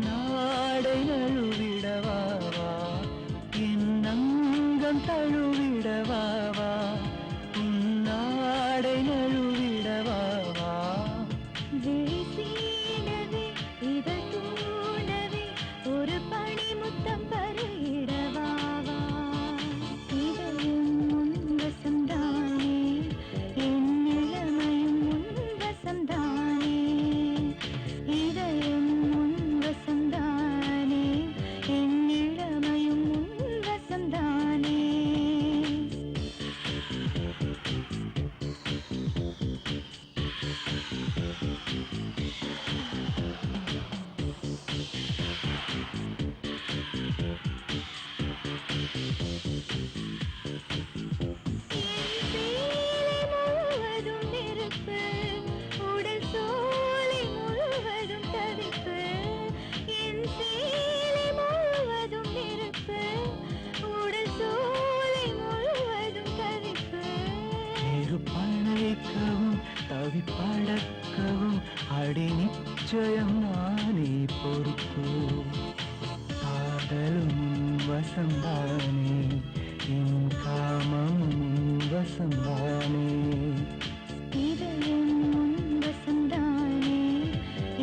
நாடை நழுவிடவாவா, என் அங்கம் தழுவிடவாவா, நாடை நழுவிடவாவா. விழி சீனவே, இதழ் தூண்டவே, ஒரு பனிமுத்தம் பருகிடவாவா. இதயம் உன் வசம்தானே, என் இளமையும் உன் வசம்தானே. நிச்சயம் நானே பொறுப்பு காதலும் வசந்தானே என் காமமும் வசந்தானே இதயம் உன் வசந்தானே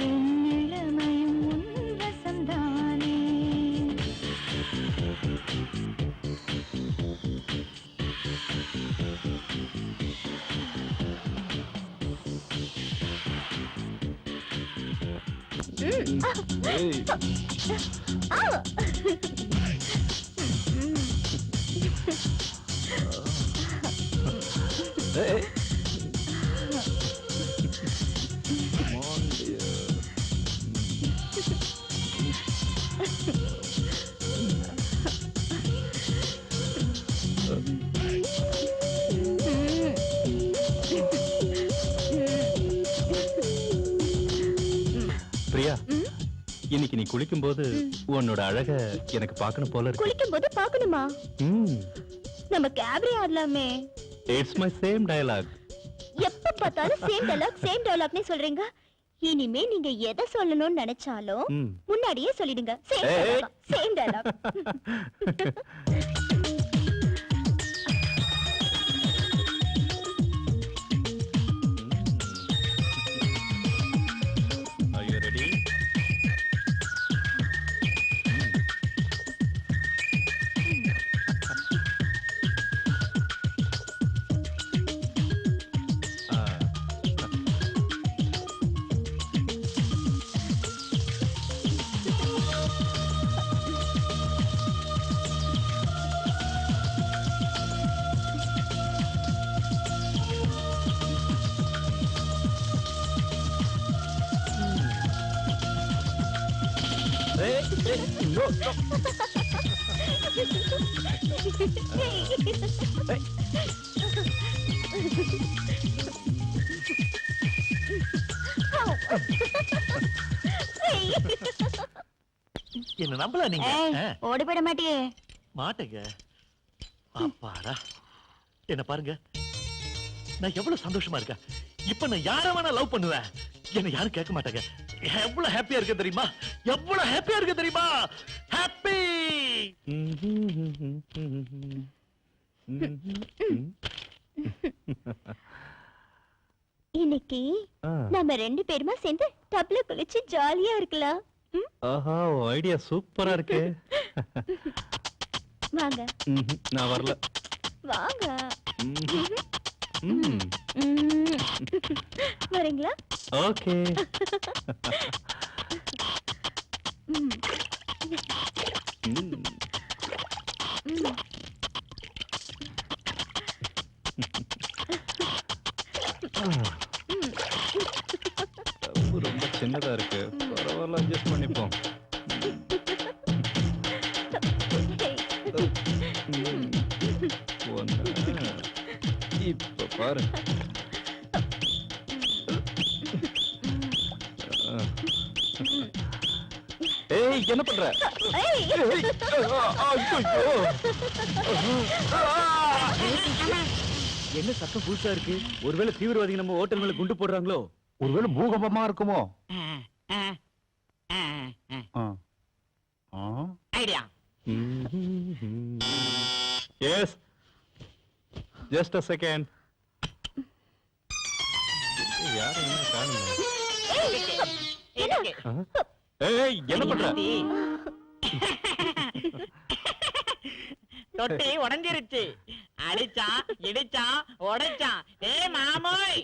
என் இளமையும் உன் வசந்தானே பிரியா, இன்னைக்கு நீ குளிக்கும் போது உன்னோட அழக எனக்கு பார்க்கணும் போல இருக்கு. குளிக்கும் போது பாக்கணுமா? நம்ம கேப்ரே ஆடலாமே. It's my same dialogue. எப்ப பார்த்தாலும் சேம் டயலாக்னே சொல்றீங்க. இனிமே நீங்க எதை சொல்லணும்னு நினைச்சாலும் முன்னாடியே சொல்லிடுங்க. Same dialogue. Are you ready? என்ன நம்பல நீங்க? ஓடி போயிட மாட்டியே. மாட்டேங்க. அப்பாடா, என்ன பாருங்க, நான் எவ்வளவு சந்தோஷமா இருக்கேன். இப்ப நான் யார வேணா லவ் பண்ணுவேன். என்ன யாரும் கேட்க மாட்டாங்க. எவ்வளவு ஹாப்பியா இருக்க தெரியுமா? எவ்வளவு ஹாப்பியா இருக்க தெரியுமா? ஹாப்பி. இன்னைக்கு நம்ம ரெண்டு பேருமா சேர்ந்து டப்ல குளிச்சு ஜாலியா இருக்கலாம். ஆஹா, ஐடியா சூப்பரா இருக்கு. வாங்க. நான் வரல. வாங்க. வரீங்களா? ஓகே. ரொம்ப சின்னதா இருக்கு. பரவாயில்ல, அட்ஜஸ்ட் பண்ணிப்போம். இப்ப பாரு. ஏய், என்ன பண்ற? என்ன சத்தம் புதுசா இருக்கு? ஒருவேளை தீவிரவாதிகள் நம்ம ஹோட்டல் மேல குண்டு போடுறாங்களோ? ஒருவேளை பூகம்பமா இருக்குமோ? Idea. Yes, just a second. யார் என்ன காணுமே? ஏய், என்ன பண்ற? தொட்டி உடைஞ்சிருச்சு. அடிச்சா இடிச்சா உடைச்சா. ஏய் மாமோய்.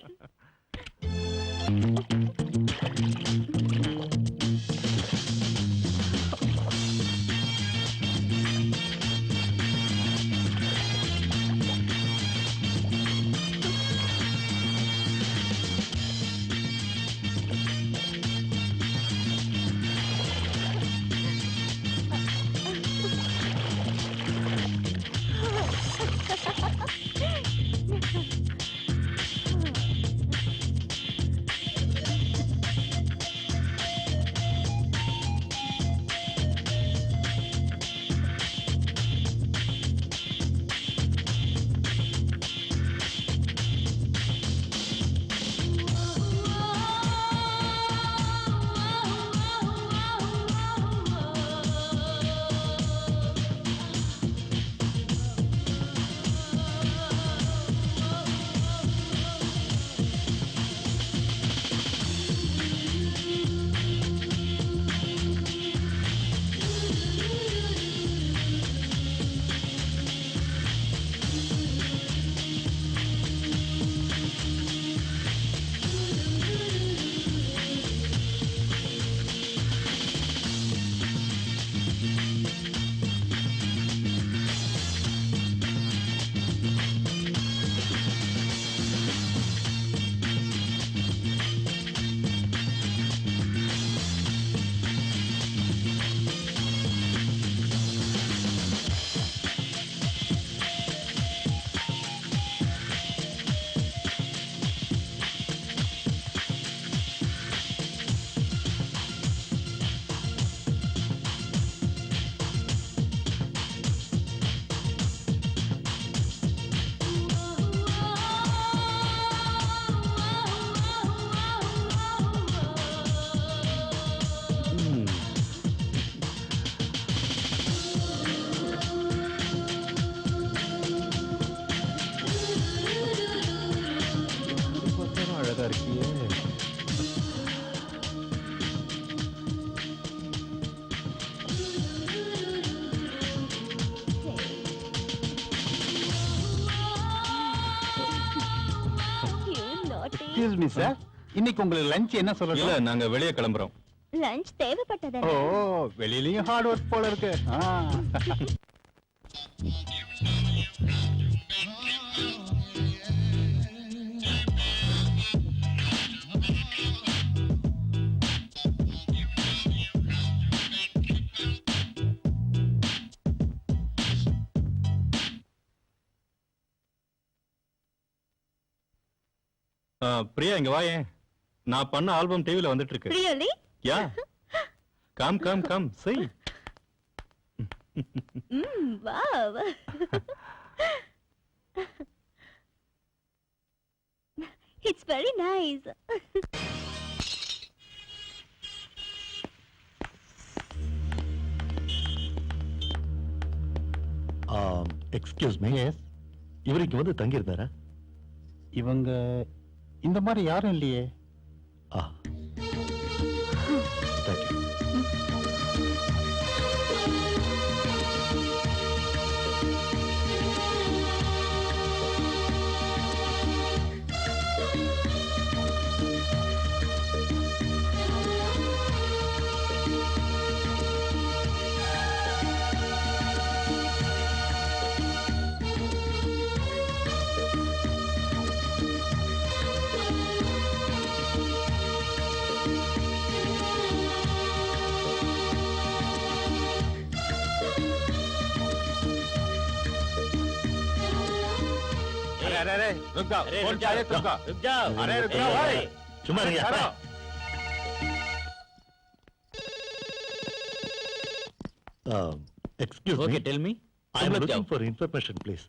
எக்ஸ்கியூஸ் மீ சார், இன்னைக்கு உங்களுக்கு லஞ்ச் என்ன இல்ல சொல்லுங்க? நாங்க வெளியே கிளம்புறோம். லஞ்ச் தேவைப்பட்டதா? ஓ, வெளியிலயும் ஹார்ட் ஒர்க் போல இருக்கு. பிரியா இங்க வாயேன். நான் பண்ண ஆல்பம் டிவில வந்துட்டு இருக்கு. Really? Yeah, come come come see. Wow. It's very nice. Excuse me, இவருக்கு வந்து தங்கி இருந்தாரா? இவங்க இந்த மாதிரி யாரும் இல்லையே. ஆ, தேங்க்யூ. अरे रुक जाओ, कौन चाहिए तुमका? रुक जाओ। अरे रुक जाओ भाई, சும்மா இருங்க. ठहरो। Excuse me. Okay, tell me. I am तुम लोग looking जाओ। for information, please.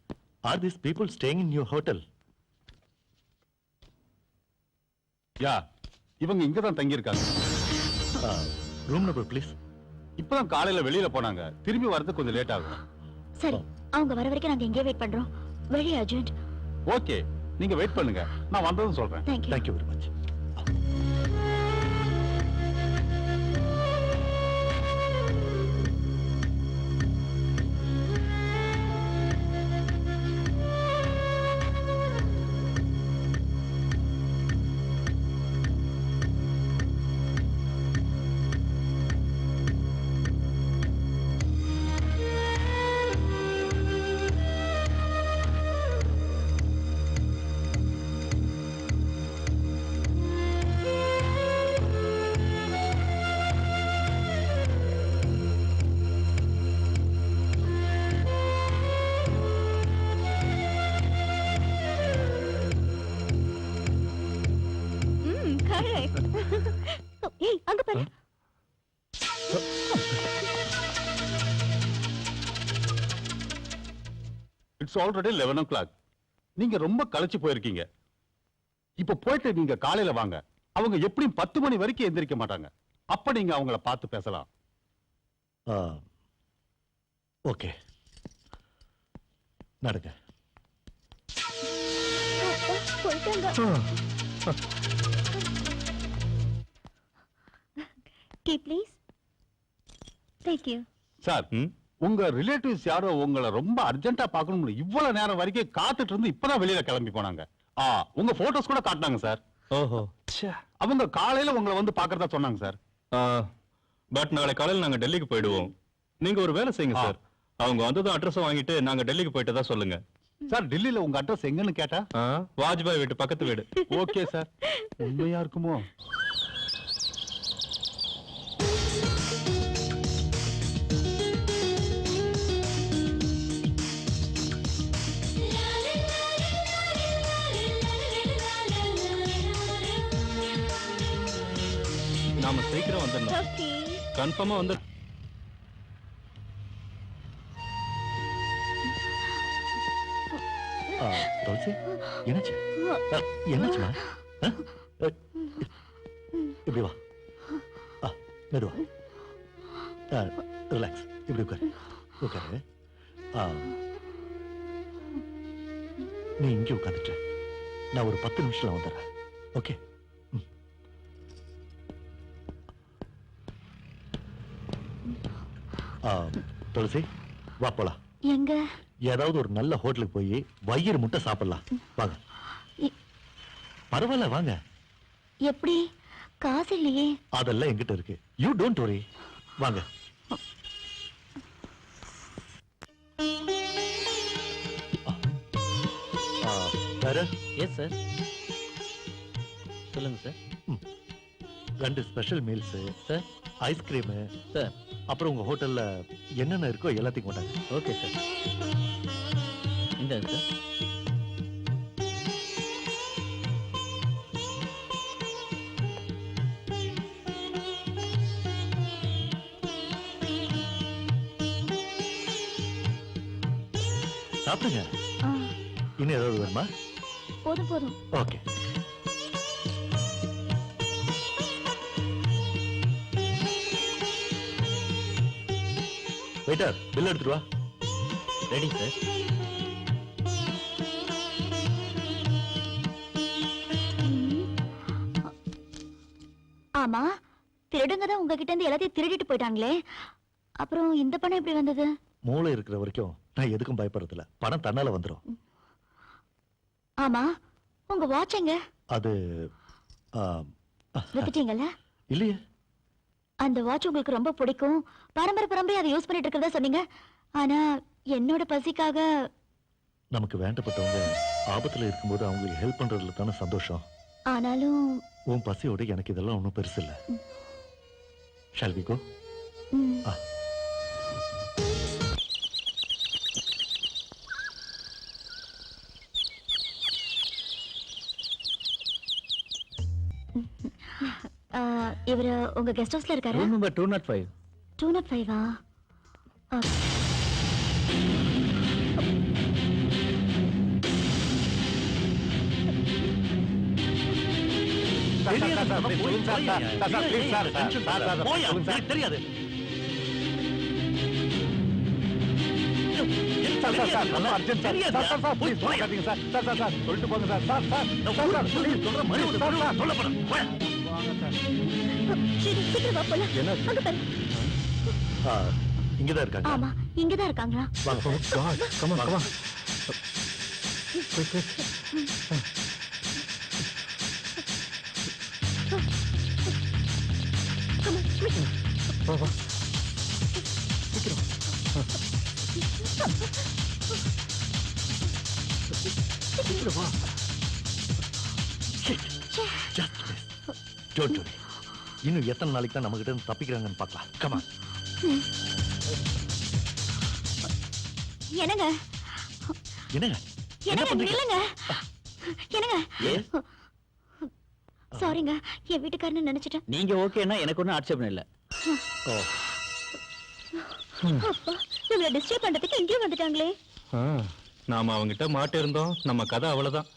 Are these people staying in your hotel? யா, இவங்க இங்க தான் தங்கி இருக்காங்க. Room number, please. இப்பதான் காலையில வெளியில போனாங்க, திரும்பி வரது கொஞ்சம் லேட் ஆகும். சரி, அவங்க வர வரைக்கும் நாங்க எங்கே வெயிட் பண்றோம். Very urgent. ஓகே, நீங்க வெயிட் பண்ணுங்க, நான் வந்ததும் சொல்றேன். Thank you. Thank you very much. Correct. ஏய், அங்க பாரு. It's already 11 o'clock. நீங்க ரொம்ப களைச்சு போயிருக்கீங்க. இப்ப போயிட்டு நீங்க காலையில வாங்க. அவங்க எப்படியும் 10 மணி வரைக்கும் எந்திரிக்க மாட்டாங்க. அப்ப நீங்க அவங்கள பார்த்து பேசலாம். ஓகே, நடங்க. போயிட்டாங்க. Key, please. Thank you. Sir, உங்க ரிலேட்டிவ்ஸ் யாரோ உங்களை ரொம்ப அர்ஜென்ட்டா பார்க்கணும்னு இவ்வளவு நேரம் வரைக்கும் காத்துட்டு இருந்து இப்பதான் வெளியில கிளம்பி போனாங்க. உங்க போட்டோஸ் கூட காட்டினாங்க சார். ஓஹோ. அவங்க காலையில உங்களை வந்து பார்க்கறதா சொன்னாங்க சார். பட் நாளை காலையில நாங்க டெல்லிக்கு போயிடுவோம். நீங்க ஒரு வேலை செய்யுங்க சார். அவங்க வந்ததும் அட்ரஸ் வாங்கிட்டு நாங்க டெல்லிக்கு போயிட்டு தான் சொல்லுங்க. சார், டெல்லியில உங்க அட்ரஸ் எங்கன்னு கேட்டா? வாஜ்பாய் வீட்டு பக்கத்து வீடு. Okay sir. உண்மையா இருக்குமோ? நாம சீக்கிரம் வந்துடணும். Okay. கன்ஃபார்மா வந்து துளசி, என்னாச்சு? என்னாச்சுமா? இப்படி வா. மெதுவா. ரிலாக்ஸ். இப்படி உட்காரு. உட்காரு. நீ இங்கே உட்காந்துட்ட. நான் ஒரு 10 நிமிஷத்துல வந்துடுறேன். ஓகே? துளசி, வா போலாம். எங்க? ஏதாவது ஒரு நல்ல ஹோட்டலுக்கு போய் வயிறு முட்டை சாப்பிடலாம். வாங்க. பரவாயில்ல வாங்க. எப்படி? காசு இல்லையே. அதெல்லாம் என்கிட்ட இருக்கு. You don't worry. வாங்க. வேற எஸ் சார். சொல்லுங்க sir. 2 special meals sir. Ice cream sir. அப்புறம் உங்க ஹோட்டல்ல என்னென்ன இருக்கோ எல்லாத்தையும் கொண்டாங்க. Okay sir. இந்த சார். சாப்பிடுங்க. ஆ, இன்னும் ஏதாவது வேணுமா? போதும் போதும். ஓகே. வெயிட்டர் பில் எடுத்துட்டு வா. Ready sir. ஆமா, திருடுங்க தான் உங்ககிட்ட இருந்து எல்லாத்தையும் திருடிட்டு போயிட்டாங்களே. அப்புறம் இந்த பணம் எப்படி வந்தது? மூளை இருக்கிற வரைக்கும் நான் எதுக்கும் பயப்படுறதில்ல. பணம் தன்னால வந்துடும். ஆமா, உங்க வாட்ச் எங்க? அது வித்துட்டீங்கல்ல? இல்லையே. அந்த வாட்ச் உங்களுக்கு ரொம்ப பிடிக்கும், பரம்பரை அதை யூஸ் பண்ணிட்டு இருக்கிறதா சொன்னீங்க. ஆனா என்னோட பசிக்காக. நமக்கு வேண்டப்பட்டவங்க ஆபத்துல இருக்கும்போது அவங்களுக்கு ஹெல்ப் பண்றதுல தானே சந்தோஷம். ஆனாலும் உன் பசியோட எனக்கு இதெல்லாம் ஒன்றும் பெருசு இல்லை. Shall we go? ம், இவரு உங்க கெஸ்ட் ஹவுஸ்ல இருக்காரு? Room number 205. 205-ஆ? தெரியாது. சீக்கிரம் வா போலாம். என்ன? அங்க பாரு. இங்கதான் இருக்காங்க. ஆமா, இங்கதான் இருக்காங்களா? வாங்க. Oh God, come on, come on. Quick, quick. வா, வா. சீக்கிரம். சீக்கிரம் வா. Just miss. Don't worry. இன்னும் எத்தனை நாளைக்கு தான் நம்ம கிட்ட இருந்து தப்பிக்கிறாங்கன்னு பார்க்கலாம். Come on. என்னங்க என்னங்க? என்ன என்னங்க பண்றீங்க? நில்லுங்க. என்னங்க? சாரிங்க, என் வீட்டுக்காரன்னு நினைச்சிட்டேன். நீங்க ஓகேன்னா எனக்கு ஒன்றும் ஆட்சேபம் இல்லை. ஓ, அப்பா, இவளை டிஸ்டர்ப் பண்றதுக்கு இங்கேயும் வந்துட்டாங்களே. நாம அவங்கிட்ட மாட்டிருந்தோம். நம்ம கதை அவ்வளவுதான்.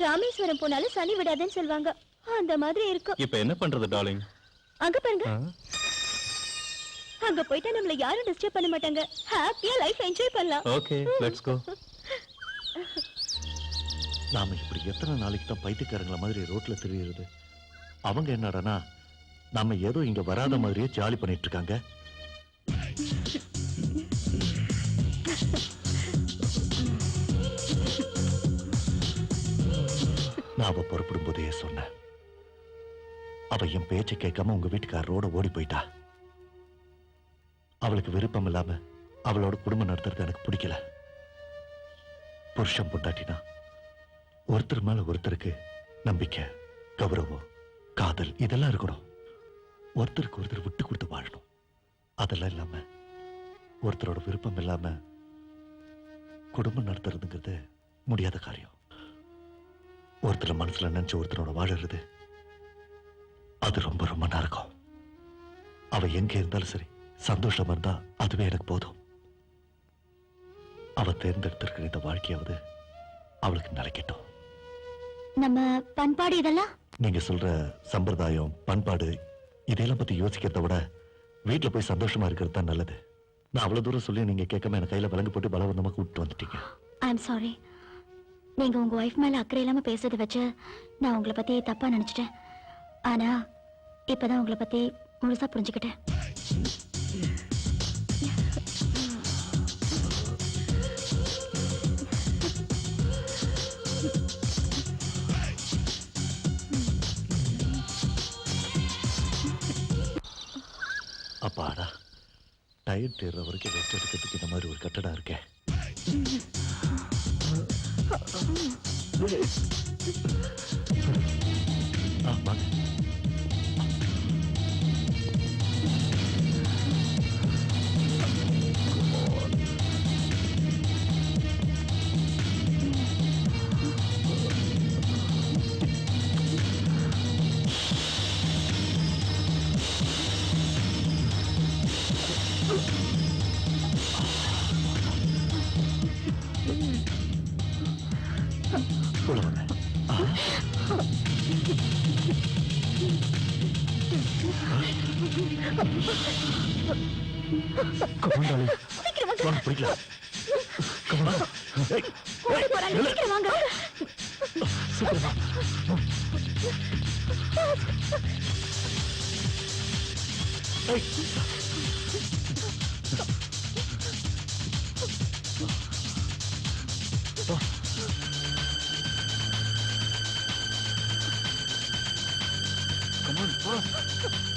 ராமேஸ்வரம் போனாலும் சனி விடாதுன்னு சொல்லுவாங்க. அந்த மாதிரி இருக்கும். இப்ப என்ன பண்றது டார்லிங்? அங்க பாருங்க. அங்க போயிட்டா நம்மள யாரும் டிஸ்டர்ப் பண்ண மாட்டாங்க. ஹாப்பியா லைஃப் என்ஜாய் பண்ணலாம். Okay, let's go. நாம இப்படி எத்தனை நாளைக்கு தான் பைத்தியக்காரங்கள மாதிரி ரோட்ல திரியிறது? அவங்க என்னடானா நாம ஏதோ இங்க வராத மாதிரியே ஜாலி பண்ணிட்டு இருக்காங்க. நான் அவ புறப்படும் போதே சொன்னேன், அவ என் பேச்சை கேட்காம உங்க வீட்டுக்காரரோட ஓடி போயிட்டா. அவளுக்கு விருப்பம் இல்லாம அவளோட குடும்பம் நடத்துறது எனக்கு பிடிக்கல. புருஷன் பொண்டாட்டினா ஒருத்தர் மேல ஒருத்தருக்கு நம்பிக்கை, கௌரவம், காதல் இதெல்லாம் இருக்கணும். ஒருத்தருக்கு ஒருத்தர் விட்டு கொடுத்து வாழணும். அதெல்லாம் இல்லாம ஒருத்தரோட விருப்பம் இல்லாம குடும்பம் நடத்துறதுங்கிறது முடியாத காரியம். ஒருத்தர் மனசுல நினைச்சு ஒருத்தரோட வாழறது அது ரொம்ப ரொம்ப நரகம். அவ எங்க இருந்தாலும் சரி சந்தோஷமா இருந்தா அதுவே எனக்கு போதும். அவ தேர்ந்தெடுத்திருக்கிற இந்த வாழ்க்கையாவது அவளுக்கு நிலைக்கட்டும். நம்ம பண்பாடு இதெல்லாம் நீங்க சொல்ற சம்பிரதாயம், பண்பாடு இதெல்லாம் பத்தி யோசிக்கிறத விட வீட்டுல போய் சந்தோஷமா இருக்கிறது தான் நல்லது. நான் அவ்வளவு தூரம் சொல்லி நீங்க கேட்காம எனக்கு கையில விலங்கு போட்டு பலவந்தமா கூப்பிட்டு வந்துட்டீங்க. I am sorry. நீங்க உங்க ஒய்ஃப் மேல அக்கறை இல்லாம பேசுறத வச்சு நான் உங்களை பத்தி தப்பா நினைச்சிட்டேன். ஆனா இப்பதான் உங்களை பத்தி முழுசா புரிஞ்சுக்கிட்டேன். அப்பாடா டயர்ட் ஏற வரைக்கும் ரெஸ்ட் எடுக்கிறதுக்கு இந்த மாதிரி ஒரு கட்டடம் இருக்கே. வாங்க. உள்ள வாங்க. கமாண்டாளி வாங்க பிடிக்கலாம். கூட்டு போறாங்க, சீக்கிரம் வாங்க. Come on,